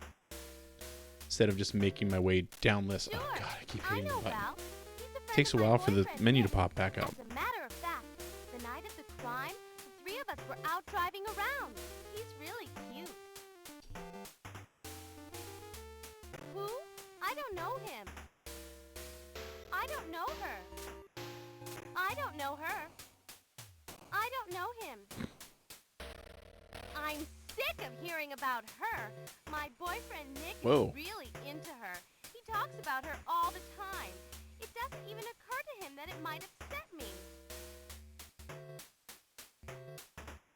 instead of just making my way down this. Sure, Oh god, I keep I hitting the know button. Ralph. He's a friend Takes a of my while for the boyfriend, menu to Nick. pop back up. As a matter of fact, the night of the crime, the three of us were out driving around. He's really cute. Who? I don't know him. I don't know her. I don't know her. I don't know him. I'm sick of hearing about her. My boyfriend Nick Whoa. is really into her. He talks about her all the time. It doesn't even occur to him that it might upset me.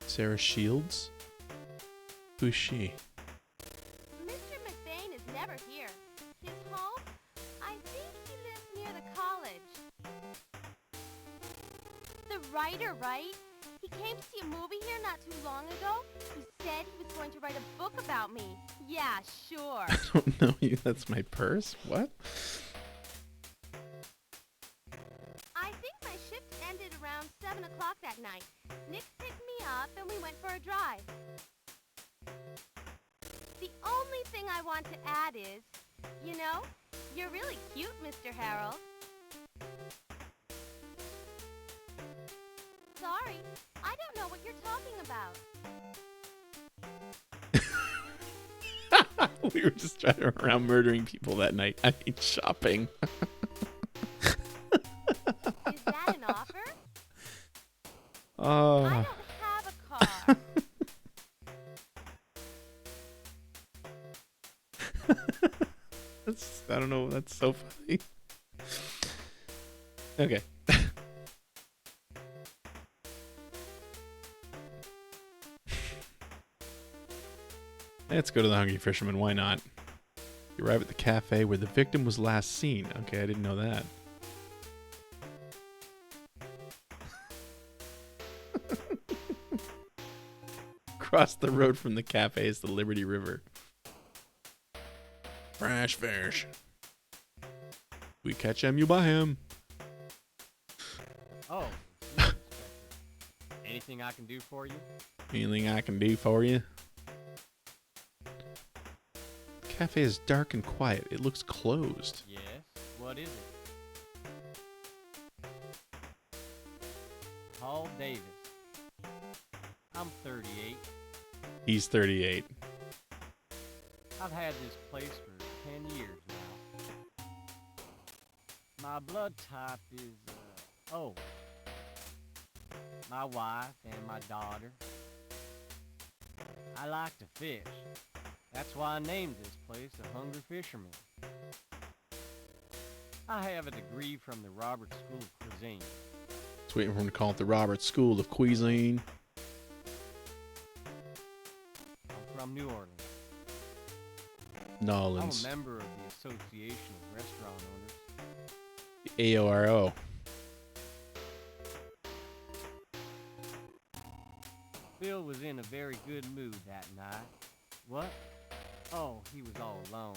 Sarah Shields? Who's she? Mr. McBain is never here. His home? I think he lives near the college. The writer, right? He came to see a movie here not too long ago. He said he was going to write a book about me. Yeah, sure. I don't know you. That's my purse? What? I think my shift ended around 7 o'clock that night. Nick picked me up and we went for a drive. The only thing I want to add is, you know, you're really cute, Mr. Harold. Sorry, I don't know what you're talking about. We were just driving around murdering people that night. I mean, shopping. Is that an offer? I Oh. don't have a car. I don't know. That's so funny. Okay. Let's go to the Hungry Fisherman. Why not? You arrive at the cafe where the victim was last seen. Okay, I didn't know that. Across the road from the cafe is the Liberty River. Fresh fish. We catch him, you buy him. Oh, excuse me, Inspector. Anything I can do for you? Anything I can do for you? The cafe is dark and quiet. It looks closed. Yes. What is it? Paul Davis. I'm 38. He's 38. I've had this place for 10 years now. My blood type is, O. My wife and my daughter. I like to fish. That's why I named this place the Hungry Fisherman. I have a degree from the Roberts School of Cuisine. Just waiting for him to call it the Roberts School of Cuisine. I'm from New Orleans. Nolans. I'm a member of the Association of Restaurant Owners. AORO. Bill was in a very good mood that night. What? Oh, he was all alone.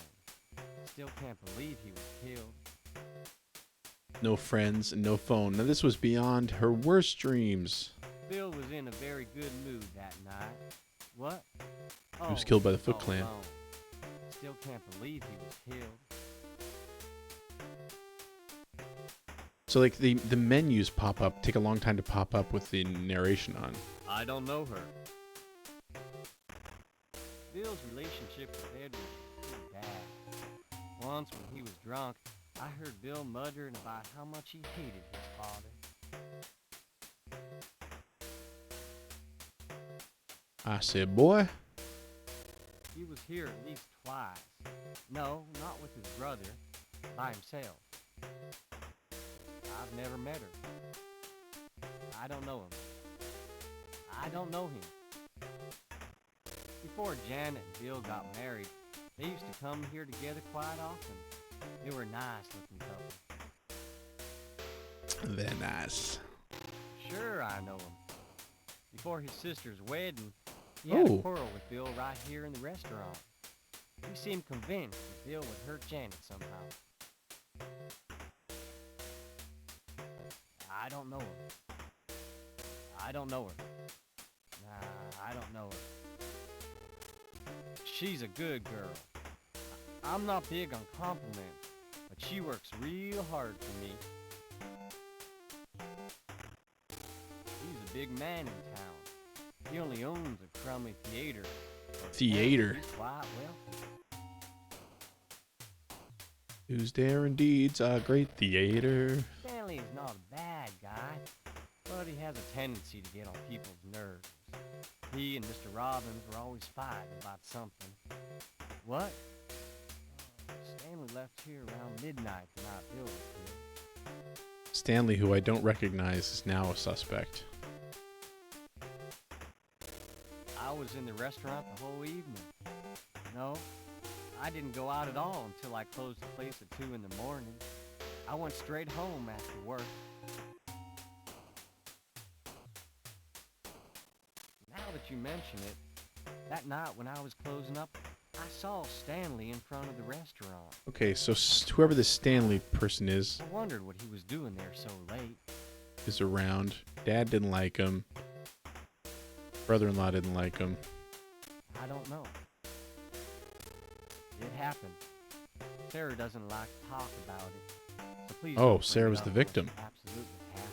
Still can't believe he was killed. No friends and no phone. Now this was beyond her worst dreams. Bill was in a very good mood that night. What? Oh, He was killed by the he was Foot all Clan. alone. Still can't believe he was killed. So like the menus pop up, take a long time to pop up with the narration on. I don't know her. Bill's relationship with Edward was pretty bad. Once when he was drunk, I heard Bill muttering about how much he hated his father. I said, boy, He was here at least twice. No, not with his brother. By himself. I've never met her. I don't know him. I don't know him. Before Janet and Bill got married, they used to come here together quite often. They were a nice-looking couple. they're nice. Sure, I know him. Before his sister's wedding, he had a quarrel with Bill right here in the restaurant. He seemed convinced that Bill would hurt Janet somehow. I don't know her. I don't know her. Nah, I don't know her. She's a good girl. I'm not big on compliments, but she works real hard for me. He's a big man in town. He only owns a crummy theater. but Theater. He's quite wealthy. Who's there indeed's a great theater. Stanley is not a bad guy, but he has a tendency to get on people's nerves. He and Mr. Robbins were always fighting about something. What? Stanley left here around midnight the night Bill was killed. Stanley, who I don't recognize, is now a suspect. I was in the restaurant the whole evening. No, I didn't go out at all until I closed the place at 2 in the morning. I went straight home after work. Now that you mention it, that night when I was closing up, I saw Stanley in front of the restaurant. Okay, so whoever this Stanley person is I wondered what he was doing there so late. around. Dad didn't like him. Brother-in-law didn't like him. I don't know. It happened. Sarah doesn't like to talk about it. So please Oh, don't bring Sarah it was up the unless victim. you absolutely have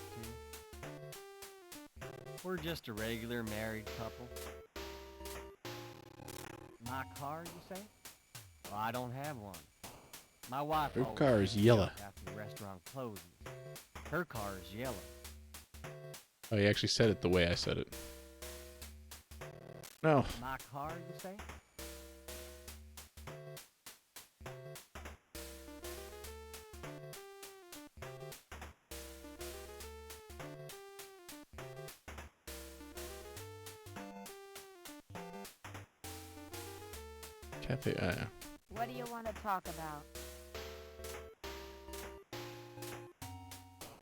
to. We're just a regular married couple. My car, you say? Well, I don't have one. My wife Her always car is picks me yellow. up after the restaurant closes. Her car is yellow. Oh, he actually said it the way I said it. No. My car, you say? Cafe. What do you want to talk about?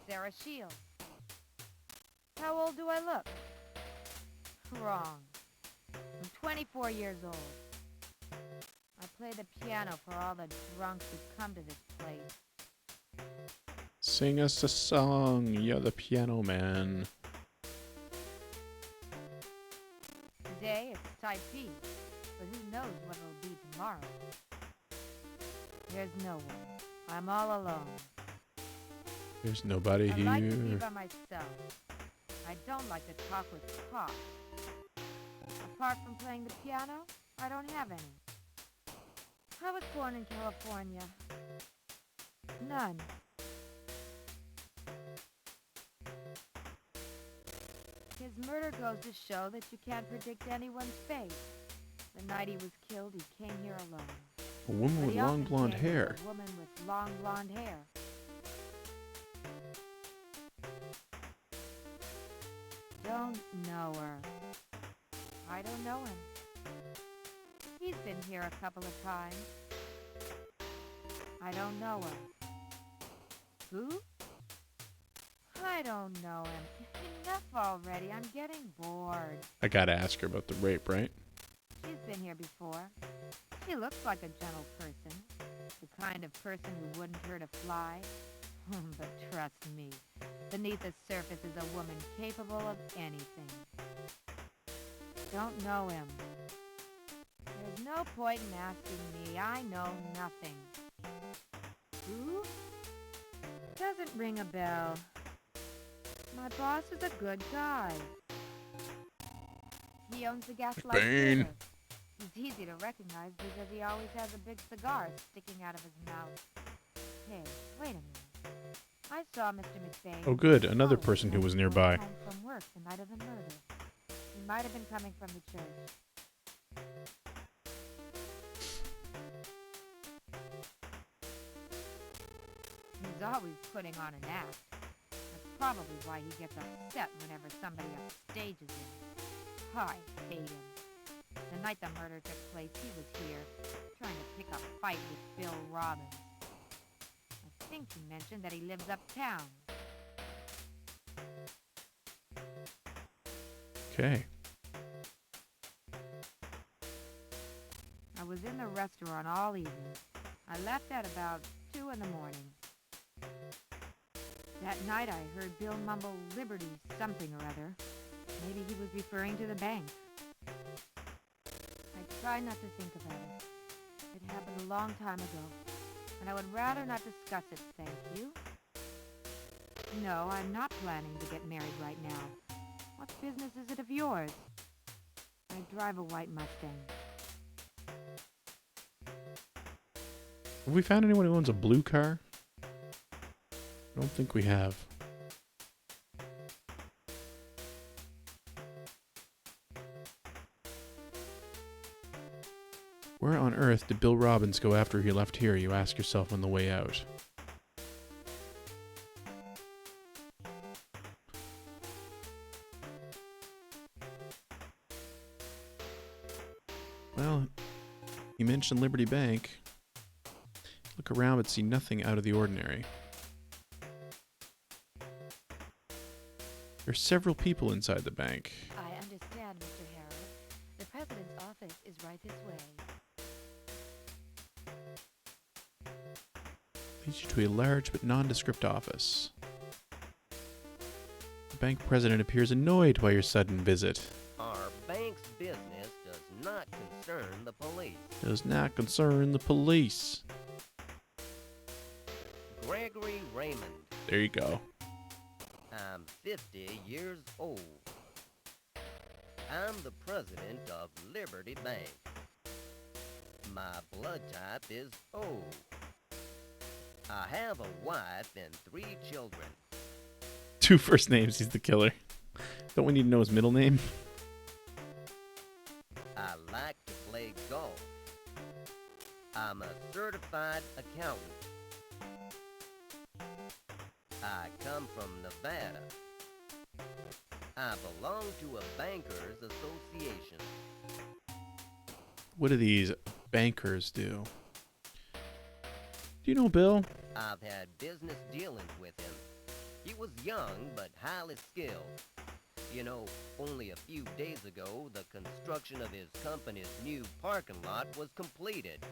Sarah Shields. How old do I look? Wrong. I'm 24 years old. I play the piano for all the drunks who come to this place. Sing us a song. You're the piano man. Today it's type B, but who knows what it'll be tomorrow. There's no one. I'm all alone. There's nobody I like to be here. by myself. I don't like to talk with cops. Apart from playing the piano, I don't have any. I was born in California. None. His murder goes to show that you can't predict anyone's fate. The night he was killed, he came here alone. A woman But with he long often blonde came here hair. with a woman with long blonde hair. don't know her. I don't know him. He's been here a couple of times. I don't know her. Who? I don't know him. Enough already. I'm getting bored. I gotta ask her about the rape, right? She's been here before. She looks like a gentle person. The kind of person who wouldn't hurt a fly. But trust me, beneath the surface is a woman capable of anything. Don't know him. There's no point in asking me. I know nothing. Who? Doesn't ring a bell. My boss is a good guy. He owns the Gaslight Bane. Theater. He's easy to recognize because he always has a big cigar sticking out of his mouth. Hey, wait a minute. I saw Mr. McBain. Oh, good. Another person who was nearby. Home from work the night of the murder. He might have been coming from the church. He's always putting on an act. That's probably why he gets upset whenever somebody upstages him. I hate him. The night the murder took place, he was here, trying to pick a fight with Bill Robbins. I think he mentioned that he lives uptown. Okay. I was in the restaurant all evening. I left at about 2 in the morning. That night I heard Bill mumble Liberty something or other. Maybe he was referring to the bank. I try not to think about it. It happened a long time ago, and I would rather not discuss it, thank you. No, I'm not planning to get married right now. What business is it of yours? I drive a white Mustang. Have we found anyone who owns a blue car? I don't think we have. Where on earth did Bill Robbins go after he left here, you ask yourself on the way out? Well, you mentioned Liberty Bank. Look around but see nothing out of the ordinary. There are several people inside the bank. I understand, Mr. Harold. The president's office is right this way. Leads you to a large but nondescript office. The bank president appears annoyed by your sudden visit. Our bank's business does not concern the police. Does not concern the police. Gregory Raymond. There you go. I'm 50 years old. I'm the president of Liberty Bank. My blood type is O. I have a wife and 3 children. 2 first names, he's the killer. Don't we need to know his middle name? I like to play golf. I'm a certified accountant. I come from Nevada. I belong to a bankers association. What do these bankers do? Do you know Bill? I've had business dealings with him. He was young but highly skilled. You know, only a few days ago, the construction of his company's new parking lot was completed.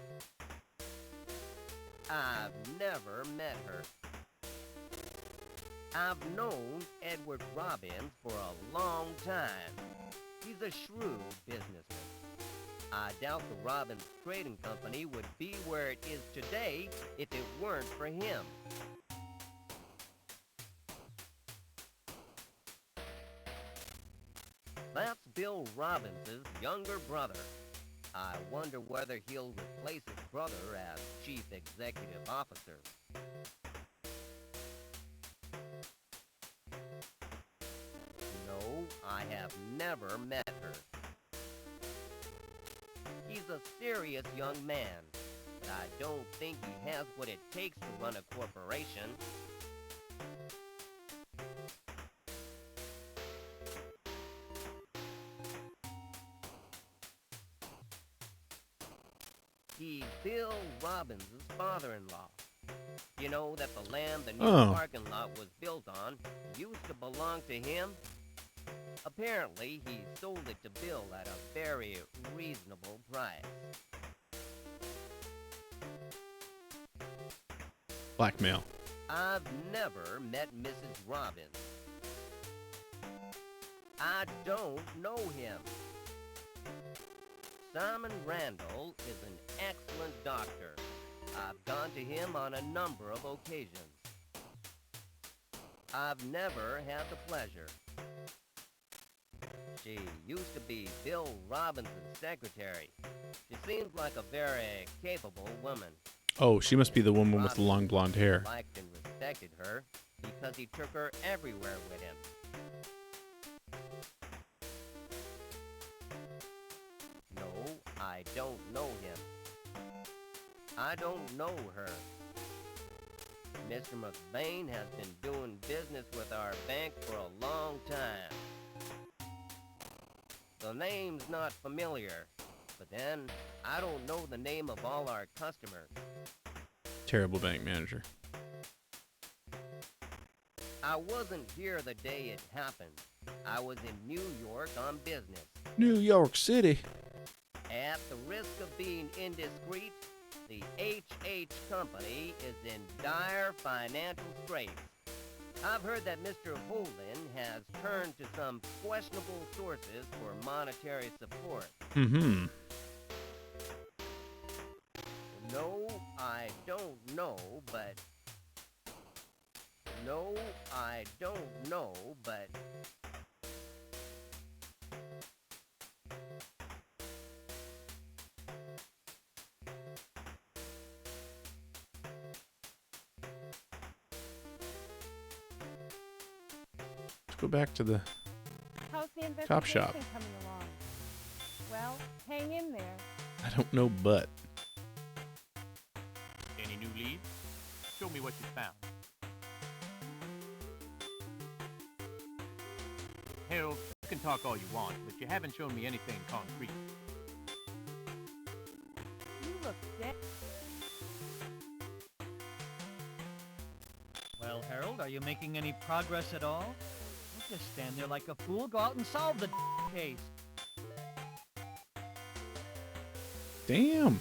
I've never met her. I've known Edward Robbins for a long time. He's a shrewd businessman. I doubt the Robbins Trading Company would be where it is today if it weren't for him. That's Bill Robbins' younger brother. I wonder whether he'll replace his brother as chief executive officer. No, I have never met her. He's a serious young man, but I don't think he has what it takes to run a corporation. He's Bill Robbins' father-in-law. You know that the land the new Oh. parking lot was built on used to belong to him? Apparently, he sold it to Bill at a very reasonable price. Blackmail. I've never met Mrs. Robbins. I don't know him. Simon Randall is an excellent doctor. I've gone to him on a number of occasions. I've never had the pleasure. She used to be Bill Robbins' secretary. She seems like a very capable woman. Oh, she must be the woman with the long blonde hair. Liked and respected her because he took her everywhere with him. No, I don't know him. I don't know her. Mr. McBain has been doing business with our bank for a long time. The name's not familiar, but then I don't know the name of all our customers. Terrible bank manager. I wasn't here the day it happened. I was in New York on business. New York City. At the risk of being indiscreet, the H.H. Company is in dire financial straits. I've heard that Mr. Holden has turned to some questionable sources for monetary support. Mm-hmm. No, I don't know, but... No, I don't know, but... Let's go back to the How's the Cop shop. investigation coming along? Well, hang in there. I don't know, but Any new leads? Show me what you found. Harold, you can talk all you want, but you haven't shown me anything concrete. You look dead. Well, Harold, are you making any progress at all? Don't just stand there like a fool. Go out and solve the case. damn.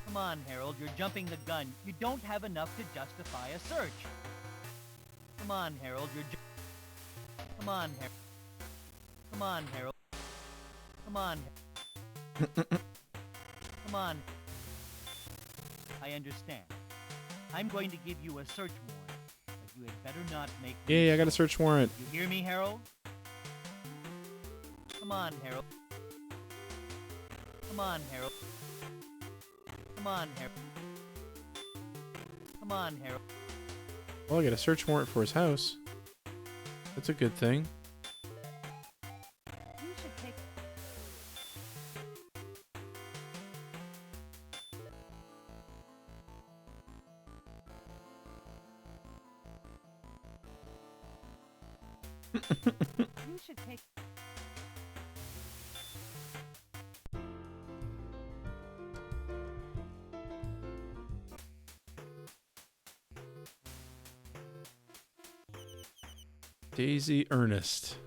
Come on, Harold, you're jumping the gun. You don't have enough to justify a search. Come on, Harold, Come on, Harold. Come on, Harold. Come on. Come on. I understand. I'm going to give you a search warrant, but you had better not make... Yeah, I got a search warrant. You hear me, Harold? Come on, Harold. Come on, Harold. Come on, Harold. Come on, Harold. Well, I got a search warrant for his house. That's a good thing. You should take... You should take... Daisy Ernest.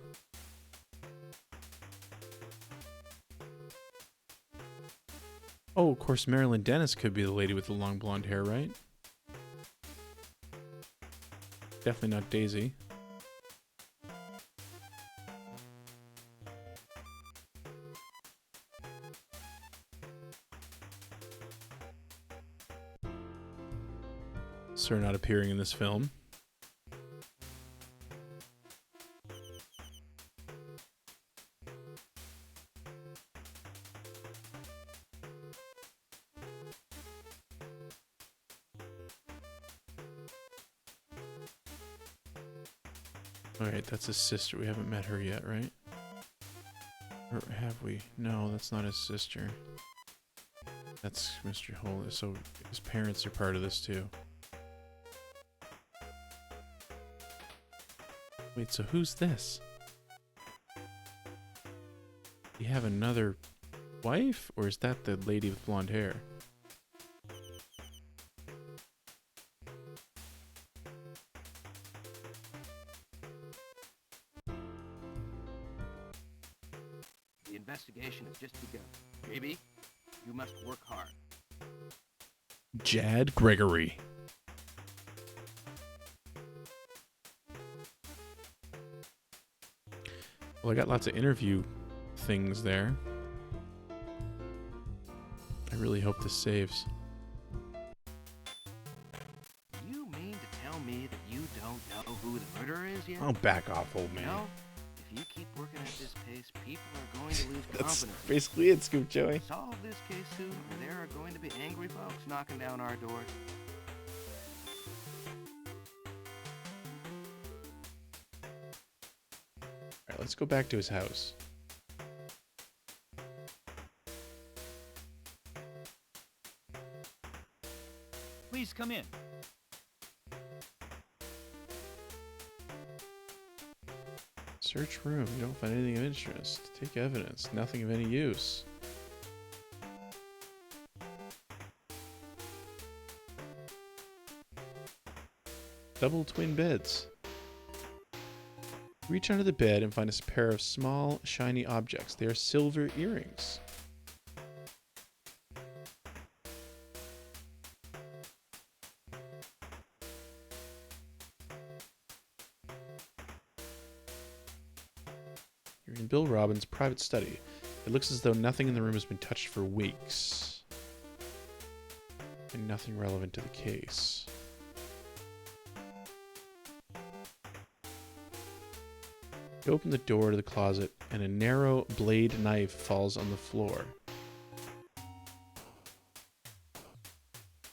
Oh, of course, Marilyn Dennis could be the lady with the long blonde hair, right? Definitely not Daisy. Sir not appearing in this film. Alright, that's his sister. We haven't met her yet, right? Or have we? No, that's not his sister. That's Mr. Holden. So his parents are part of this too. Wait, so who's this? You have another wife, or is that the lady with blonde hair? The investigation has just begun. JB, you must work hard. Jad Gregory. Well, I got lots of interview things there. I really hope this saves. You mean to tell me that you don't know who the murderer is yet? Oh, back off, old man. No? If you keep working at this pace, people are going to lose That's confidence. basically it, Scoop Joey. Solve this case soon, or there are going to be angry folks knocking down our doors. Alright, let's go back to his house. Please come in. Search room. You don't find anything of interest. Take evidence. Nothing of any use. Double twin beds. Reach under the bed and find a pair of small, shiny objects. They are silver earrings. You're in Bill Robbins' private study. It looks as though nothing in the room has been touched for weeks. And nothing relevant to the case. You open the door to the closet, and a narrow blade knife falls on the floor.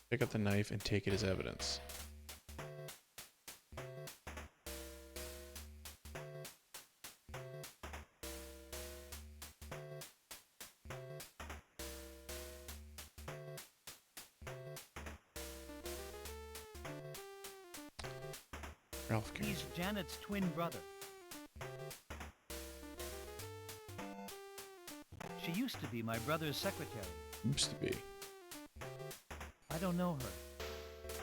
Pick up the knife and take it as evidence. Ralph Garrett. He's Janet's twin brother. She used to be my brother's secretary. Used to be. I don't know her.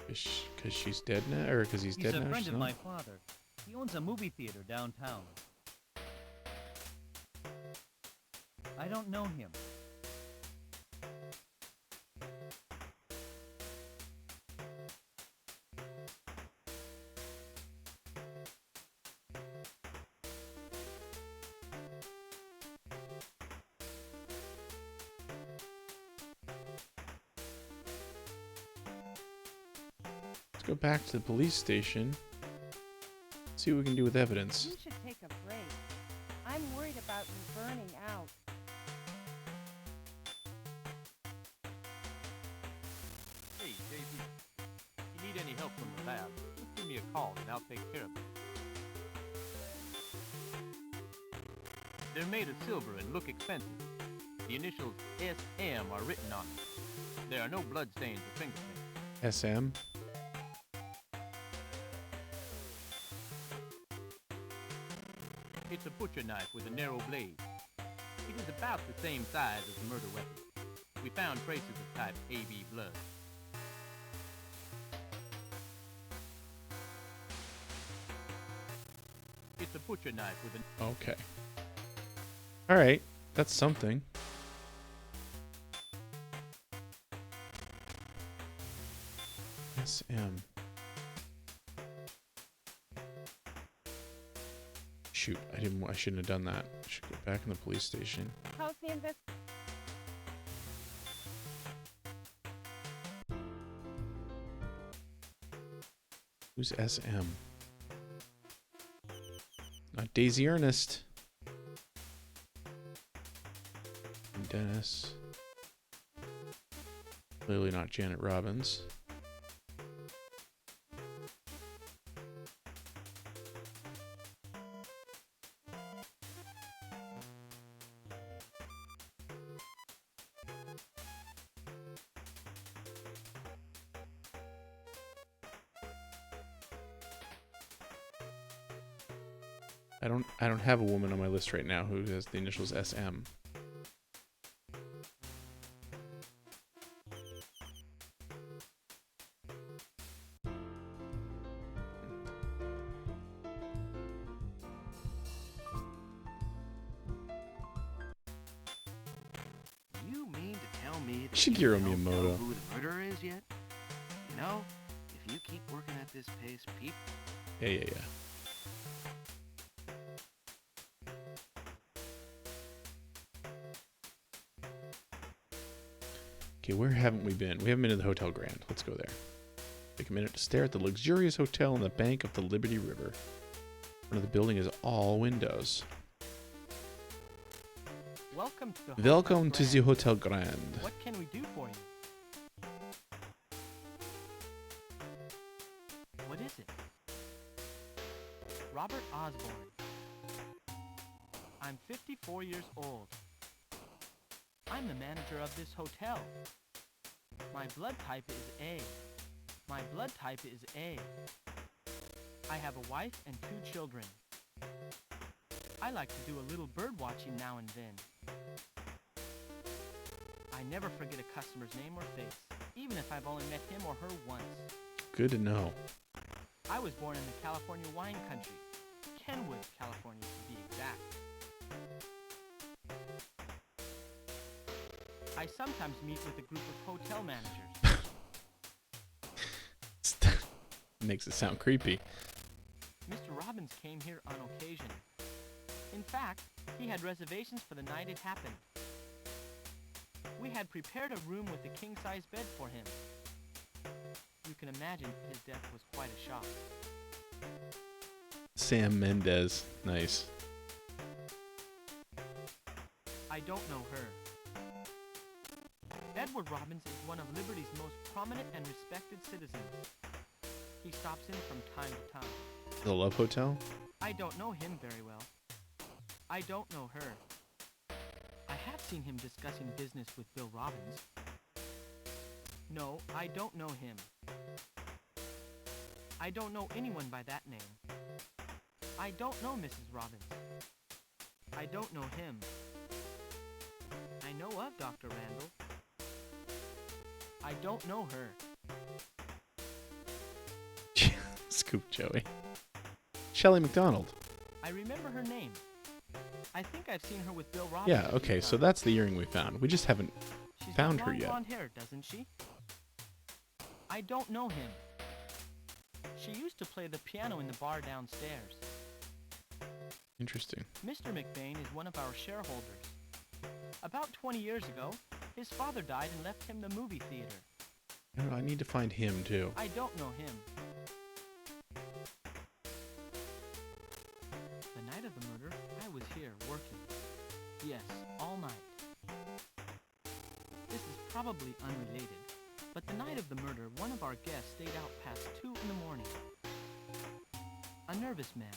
Because she's dead now? Or because he's dead now? He's a friend She's of not? my father. He owns a movie theater downtown. I don't know him. Let's go back to the police station. See what we can do with evidence. You should take a break. I'm worried about you burning out. Hey, JB. If you need any help from the lab, just give me a call and I'll take care of it. They're made of silver and look expensive. The initials SM are written on them. There are no bloodstains or fingerprints. SM? It's a butcher knife with a narrow blade. It is about the same size as the murder weapon. We found traces of type AB blood. It's a butcher knife with an... Okay. Alright. That's something. SM. Shoot, I shouldn't have done that. I should go back in the police station. How's the Who's SM? Not Daisy Ernest. And Dennis. Clearly not Janet Robbins. I don't have a woman on my list right now who has the initials SM. me that Shigeru you don't know Miyamoto. who the murderer is yet? You know, if you keep working at this pace, people... Yeah. Okay, where haven't we been? We haven't been to the Hotel Grand. Let's go there. Take a minute to stare at the luxurious hotel on the bank of the Liberty River. Front of the building is all windows. Welcome to the Welcome to the Hotel Hotel Grand. Grand. What can we do for you? What is it? Robert Osborne. I'm 54 years old. I'm the manager of this hotel. My blood type is A. My blood type is A. I have a wife and 2 children. I like to do a little bird watching now and then. I never forget a customer's name or face, even if I've only met him or her once. Good to know. I was born in the California wine country, Kenwood, California to be exact. I sometimes meet with a group of hotel managers. Makes it sound creepy. Mr. Robbins came here on occasion. In fact, he had reservations for the night it happened. We had prepared a room with a king-size bed for him. You can imagine his death was quite a shock. Sam Mendes. Nice. I don't know her. Edward Robbins is one of Liberty's most prominent and respected citizens. He stops in from time to time. The Love Hotel? I don't know him very well. I don't know her. I have seen him discussing business with Bill Robbins. No, I don't know him. I don't know anyone by that name. I don't know Mrs. Robbins. I don't know him. I know of Dr. Randall. I don't know her. Scoop Joey. Shelley McDonald. I remember her name. I think I've seen her with Bill Robbins. Yeah, okay, so that's the earring we found. We just haven't She's found got her long yet. blonde hair, doesn't she? I don't know him. She used to play the piano in the bar downstairs. Interesting. Mr. McBain is one of our shareholders. About 20 years ago, his father died and left him the movie theater. I need to find him, too. I don't know him. The night of the murder, I was here working. Yes, all night. This is probably unrelated, but the night of the murder, one of our guests stayed out past 2 in the morning. A nervous man.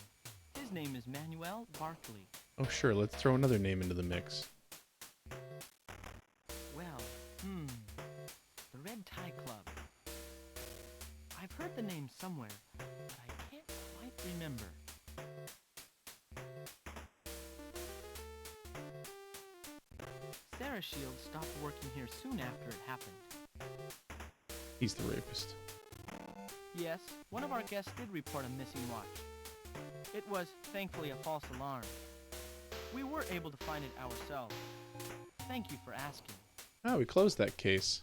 His name is Manuel Barkley. Oh, sure, let's throw another name into the mix. Well, the Red Tie Club. I've heard the name somewhere, but I can't quite remember. Sarah Shields stopped working here soon after it happened. He's the rapist. Yes, one of our guests did report a missing watch. It was, thankfully, a false alarm. We were able to find it ourselves. Thank you for asking. Oh, we closed that case.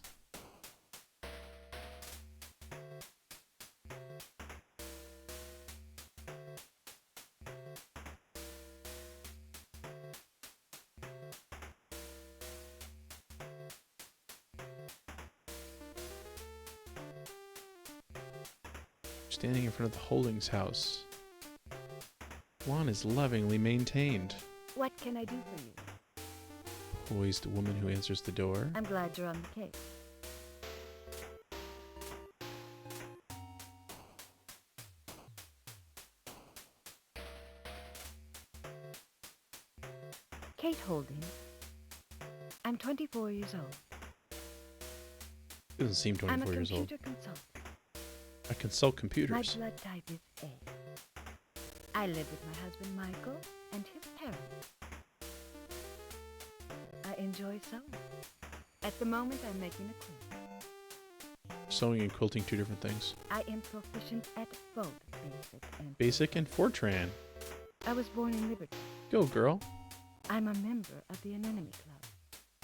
Standing in front of the Holdings house. Lawn is lovingly maintained. What can I do for you? Poised woman who answers the door. I'm glad you're on the case. Kate Holdings. I'm 24 years old. Doesn't seem 24 years old. I'm a computer consultant. I consult computers. My blood type is A. I live with my husband Michael and his parents. I enjoy sewing. At the moment, I'm making a quilt. Sewing and quilting, two different things. I am proficient at both Basic and Fortran. I was born in Liberty. Go, girl. I'm a member of the Anemone Club.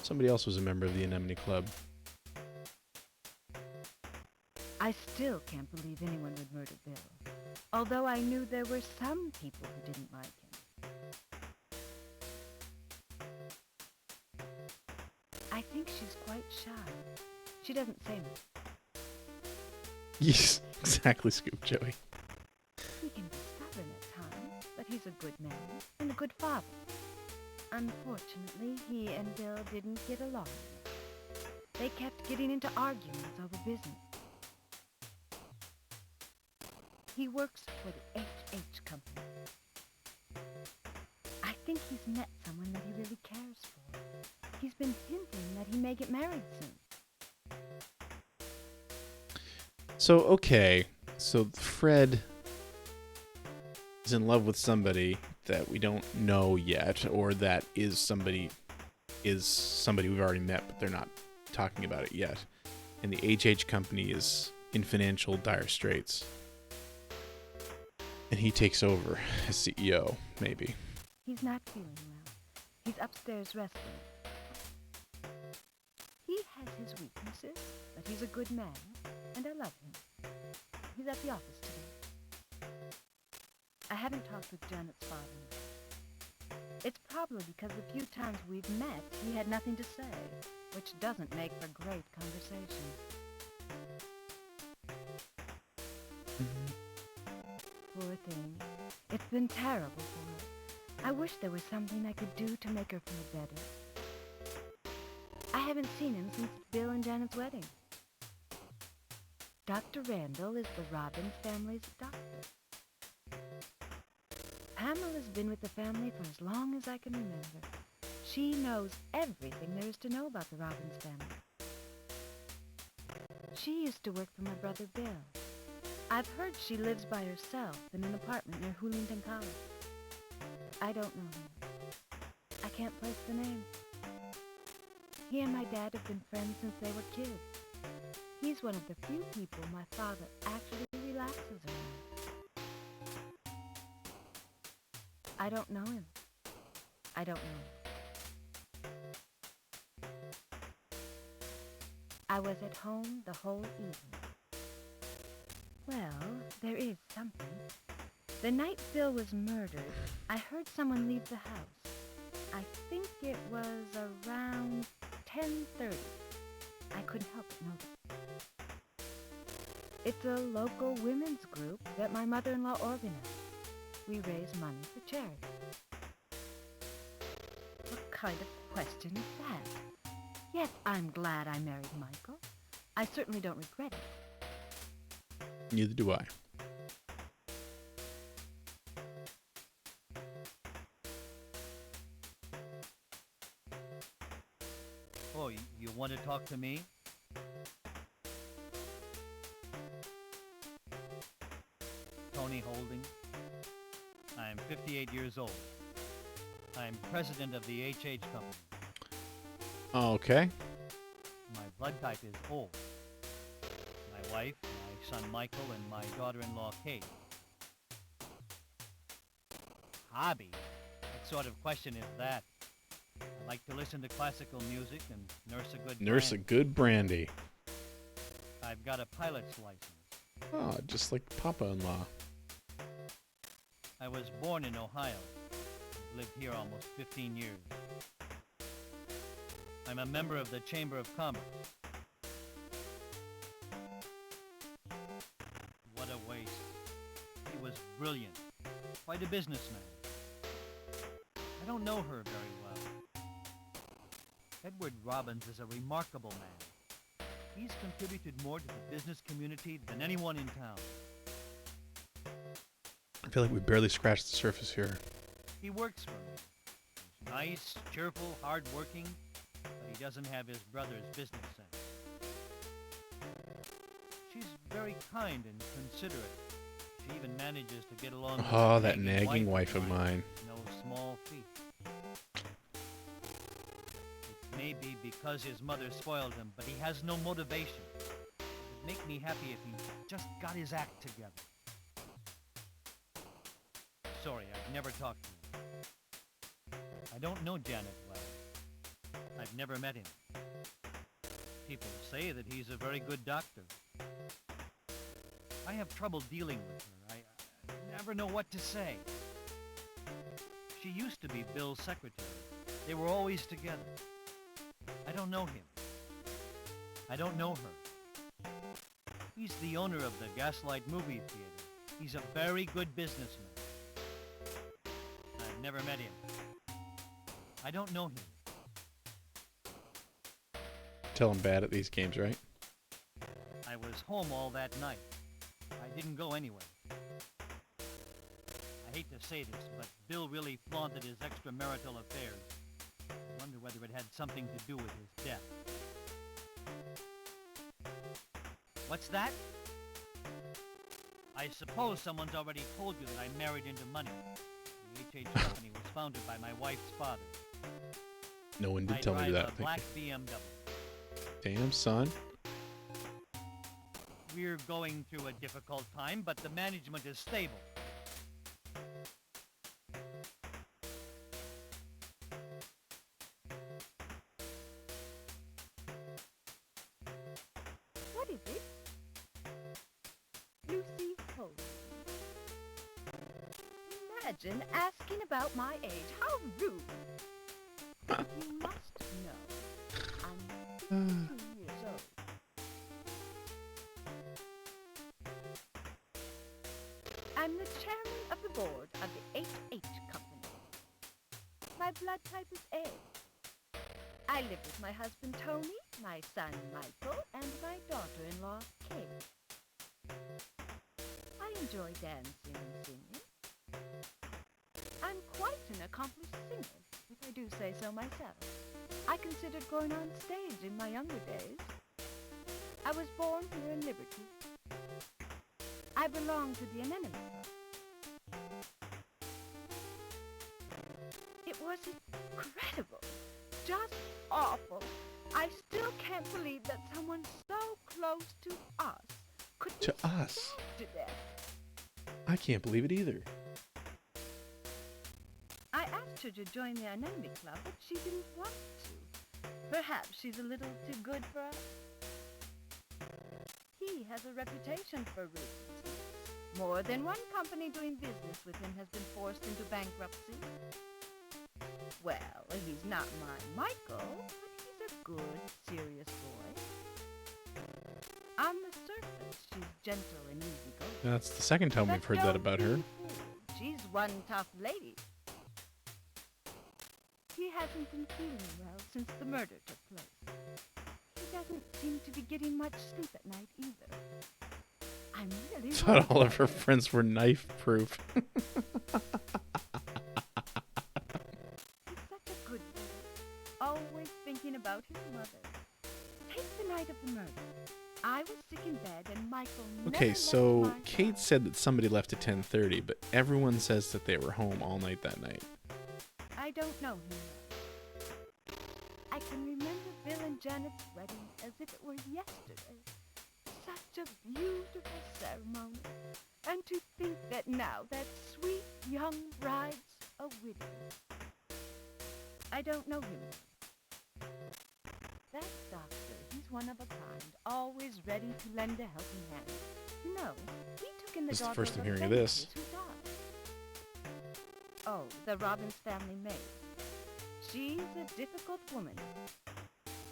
Somebody else was a member of the Anemone Club. I still can't believe anyone would murder Bill, although I knew there were some people who didn't like him. I think she's quite shy. She doesn't say much. Yes, exactly, Scoop Joey. He can be stubborn at times, but he's a good man and a good father. Unfortunately, he and Bill didn't get along. They kept getting into arguments over business. He works for the H Company. I think he's met someone that he really cares for. He's been hinting that he may get married soon. So, okay. So, Fred is in love with somebody that we don't know yet, or that is somebody we've already met, but they're not talking about it yet. And the HH Company is in financial dire straits. And he takes over as CEO, maybe. He's not feeling well. He's upstairs resting. He has his weaknesses, but he's a good man, and I love him. He's at the office today. I haven't talked with Janet's father yet. It's probably because the few times we've met, he had nothing to say, which doesn't make for great conversation. Poor thing. It's been terrible for her. I wish there was something I could do to make her feel better. I haven't seen him since Bill and Janet's wedding. Dr. Randall is the Robbins family's doctor. Pamela's been with the family for as long as I can remember. She knows everything there is to know about the Robbins family. She used to work for my brother Bill. I've heard she lives by herself in an apartment near Hoolington College. I don't know him. I can't place the name. He and my dad have been friends since they were kids. He's one of the few people my father actually relaxes around. I don't know him. I don't know him. I was at home the whole evening. Well, there is something. The night Bill was murdered, I heard someone leave the house. I think it was around 10:30. I couldn't help but notice. It's a local women's group that my mother-in-law organized. We raise money for charity. What kind of question is that? Yes, I'm glad I married Michael. I certainly don't regret it. Neither do I. Oh, you want to talk to me? Tony Holding. I'm 58 years old. I'm president of the HH Company. Okay. My blood type is O. My wife, my son Michael, and my daughter-in-law Kate. Hobby? What sort of question is that? I like to listen to classical music and nurse a good brandy. Good brandy. I've got a pilot's license. Oh, just like Papa-in-law. I was born in Ohio. Lived here almost 15 years. I'm a member of the Chamber of Commerce. What a waste. He was brilliant. Quite a businessman. I don't know her very well. Edward Robbins is a remarkable man. He's contributed more to the business community than anyone in town. I feel like we barely scratched the surface here. He works for me. He's nice, cheerful, hard-working, but he doesn't have his brother's business sense. She's very kind and considerate. She even manages to get along with Oh, that that nagging wife of mine. No small feat. It may be because his mother spoiled him, but he has no motivation. It would make me happy if he just got his act together. Sorry, I've never talked to him. I don't know Janet well. I've never met him. People say that he's a very good doctor. I have trouble dealing with her. I never know what to say. She used to be Bill's secretary. They were always together. I don't know him. I don't know her. He's the owner of the Gaslight Movie Theater. He's a very good businessman. I've never met him. I don't know him. Tell I'm bad at these games, right? I was home all that night. I didn't go anywhere. I hate to say this, but Bill really flaunted his extramarital affairs. I wonder whether it had something to do with his death. What's that? I suppose someone's already told you that I married into money. The H.H. company was founded by my wife's father. No one did I tell me drive that. a black BMW. Damn, son. We're going through a difficult time, but the management is stable. What is it? Lucy Holmes. Imagine asking about my age. How rude. You must know. I'm 52 years old. I'm the chairman of the board of the H.H. Company. My blood type is A. I live with my husband Tony, my son Michael, and my daughter-in-law Kate. I enjoy dancing and singing. I'm quite an accomplished singer, if I do say so myself. I considered going on stage in my younger days. I was born here in Liberty. I belong to the Anemone Club. It was incredible. Just awful. I still can't believe that someone so close to us could be stabbed to death. I can't believe it either. I asked her to join the Anemone Club, but she didn't want to. Perhaps she's a little too good for us. He has a reputation for ruthlessness. More than one company doing business with him has been forced into bankruptcy. Well, he's not my Michael, but he's a good, serious boy. On the surface, she's gentle and easygoing. That's the second time we've heard that about her. She's one tough lady. He hasn't been feeling well since the murder took place. He doesn't seem to be getting much sleep at night either. I'm really Thought all of her friends were knife-proof. He's such a good boy, always thinking about his mother. Take the night of the murder. I was sick in bed and Michael Okay, never so left my Kate said that somebody left at 10:30, but everyone says that they were home all night that night. I don't know him. I can remember Bill and Janet's wedding as if it were yesterday. Such a beautiful ceremony. And to think that now that sweet young bride's a widow. I don't know him. That doctor, he's one of a kind, always ready to lend a helping hand. You know, he took in the This is the daughter first of I'm a hearing of friend this. his who died. Oh, the Robbins family maid. She's a difficult woman.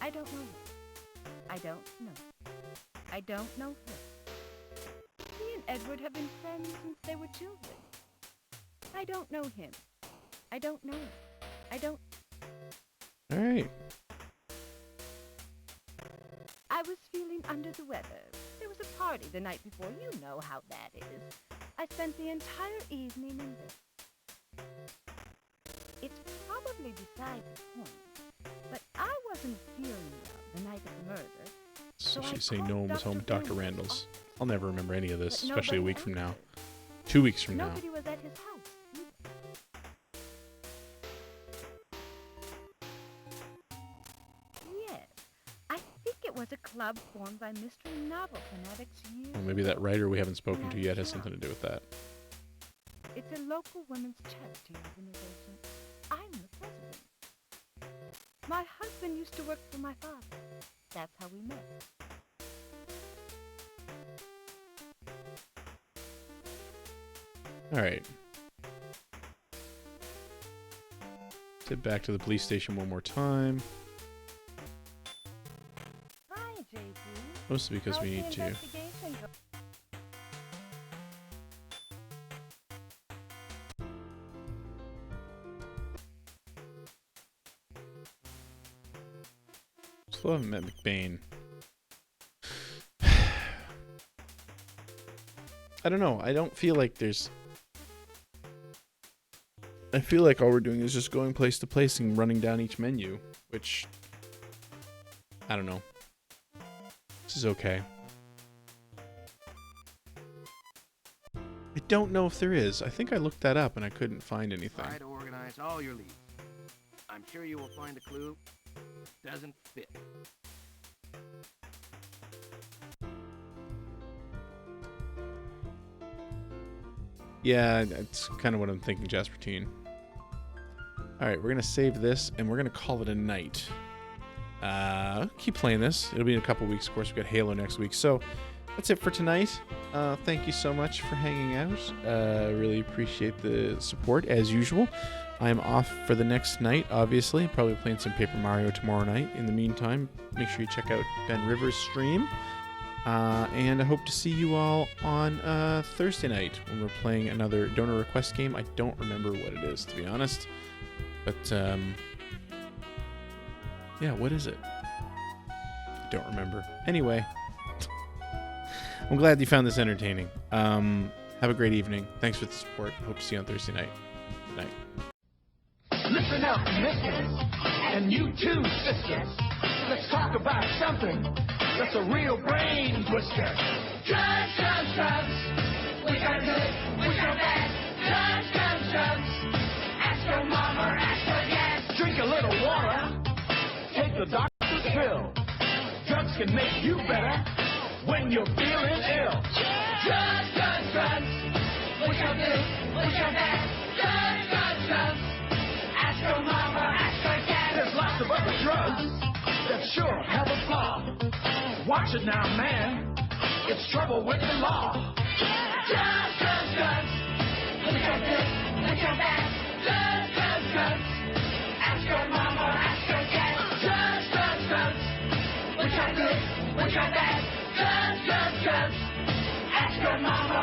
I don't know her. I don't know. I don't know her. He and Edward have been friends since they were children. I don't know him. I don't know him. I don't... All right. I was feeling under the weather. There was a party the night before. You know how that is. I spent the entire evening in bed. It's probably beside the point, but I wasn't feeling well the night of the murder. So I she's saying called no one was home at Dr. Bill's Randall's. office, I'll never remember any of this, but especially a nobody week from now. answered. 2 weeks from now. Nobody was at his house either. Yes, I think it was a club formed by mystery novel fanatics years Well, maybe that ago. writer we haven't spoken to Not yet has sure. something to do with that. It's a local women's charity organization. I'm the president. My husband used to work for my father. That's how we met. All right. Head back to the police station one more time. Hi, JP. Mostly because we need How's the to. investigation go- Still haven't met McBain. I don't know. I don't feel like there's... I feel like all we're doing is just going place to place and running down each menu, which... I don't know. This is okay. I don't know if there is. I think I looked that up and I couldn't find anything. Try to organize all your leads. I'm sure you will find a clue. Doesn't fit. Yeah, that's kind of what I'm thinking, Jaspertine. Alright, we're going to save this, and we're going to call it a night. Keep playing this. It'll be in a couple weeks. Of course, we've got Halo next week. So, that's it for tonight. Thank you so much for hanging out. Really appreciate the support, as usual. I'm off for the next night, obviously. Probably playing some Paper Mario tomorrow night. In the meantime, make sure you check out Ben Rivers' stream. And I hope to see you all on Thursday night when we're playing another donor request game. I don't remember what it is, to be honest. But, yeah, what is it? I don't remember. Anyway, I'm glad you found this entertaining. Have a great evening. Thanks for the support. Hope to see you on Thursday night. Good night. Listen up, mistress, and you too, sister. Let's talk about something that's a real brain twister. Drugs, drugs, drugs. We got good, we got bad. Drugs, drugs, drugs. Ask your mama, ask your dad. Drink a little water. Take the doctor's pill. Drugs can make you better when you're feeling ill. Drugs, drugs, drugs. We got good, we got bad. Drugs, drugs, drugs. Ask your mama, ask your dad. There's lots of other drugs that sure have a flaw. Watch it now, man. It's trouble with the law. Drugs, drugs, drugs. We got this, we got that. Drugs, drugs, drugs. Ask your mama, ask your dad. Drugs, drugs, drugs. We got this, we got that. Drugs, drugs, drugs. Ask your mama,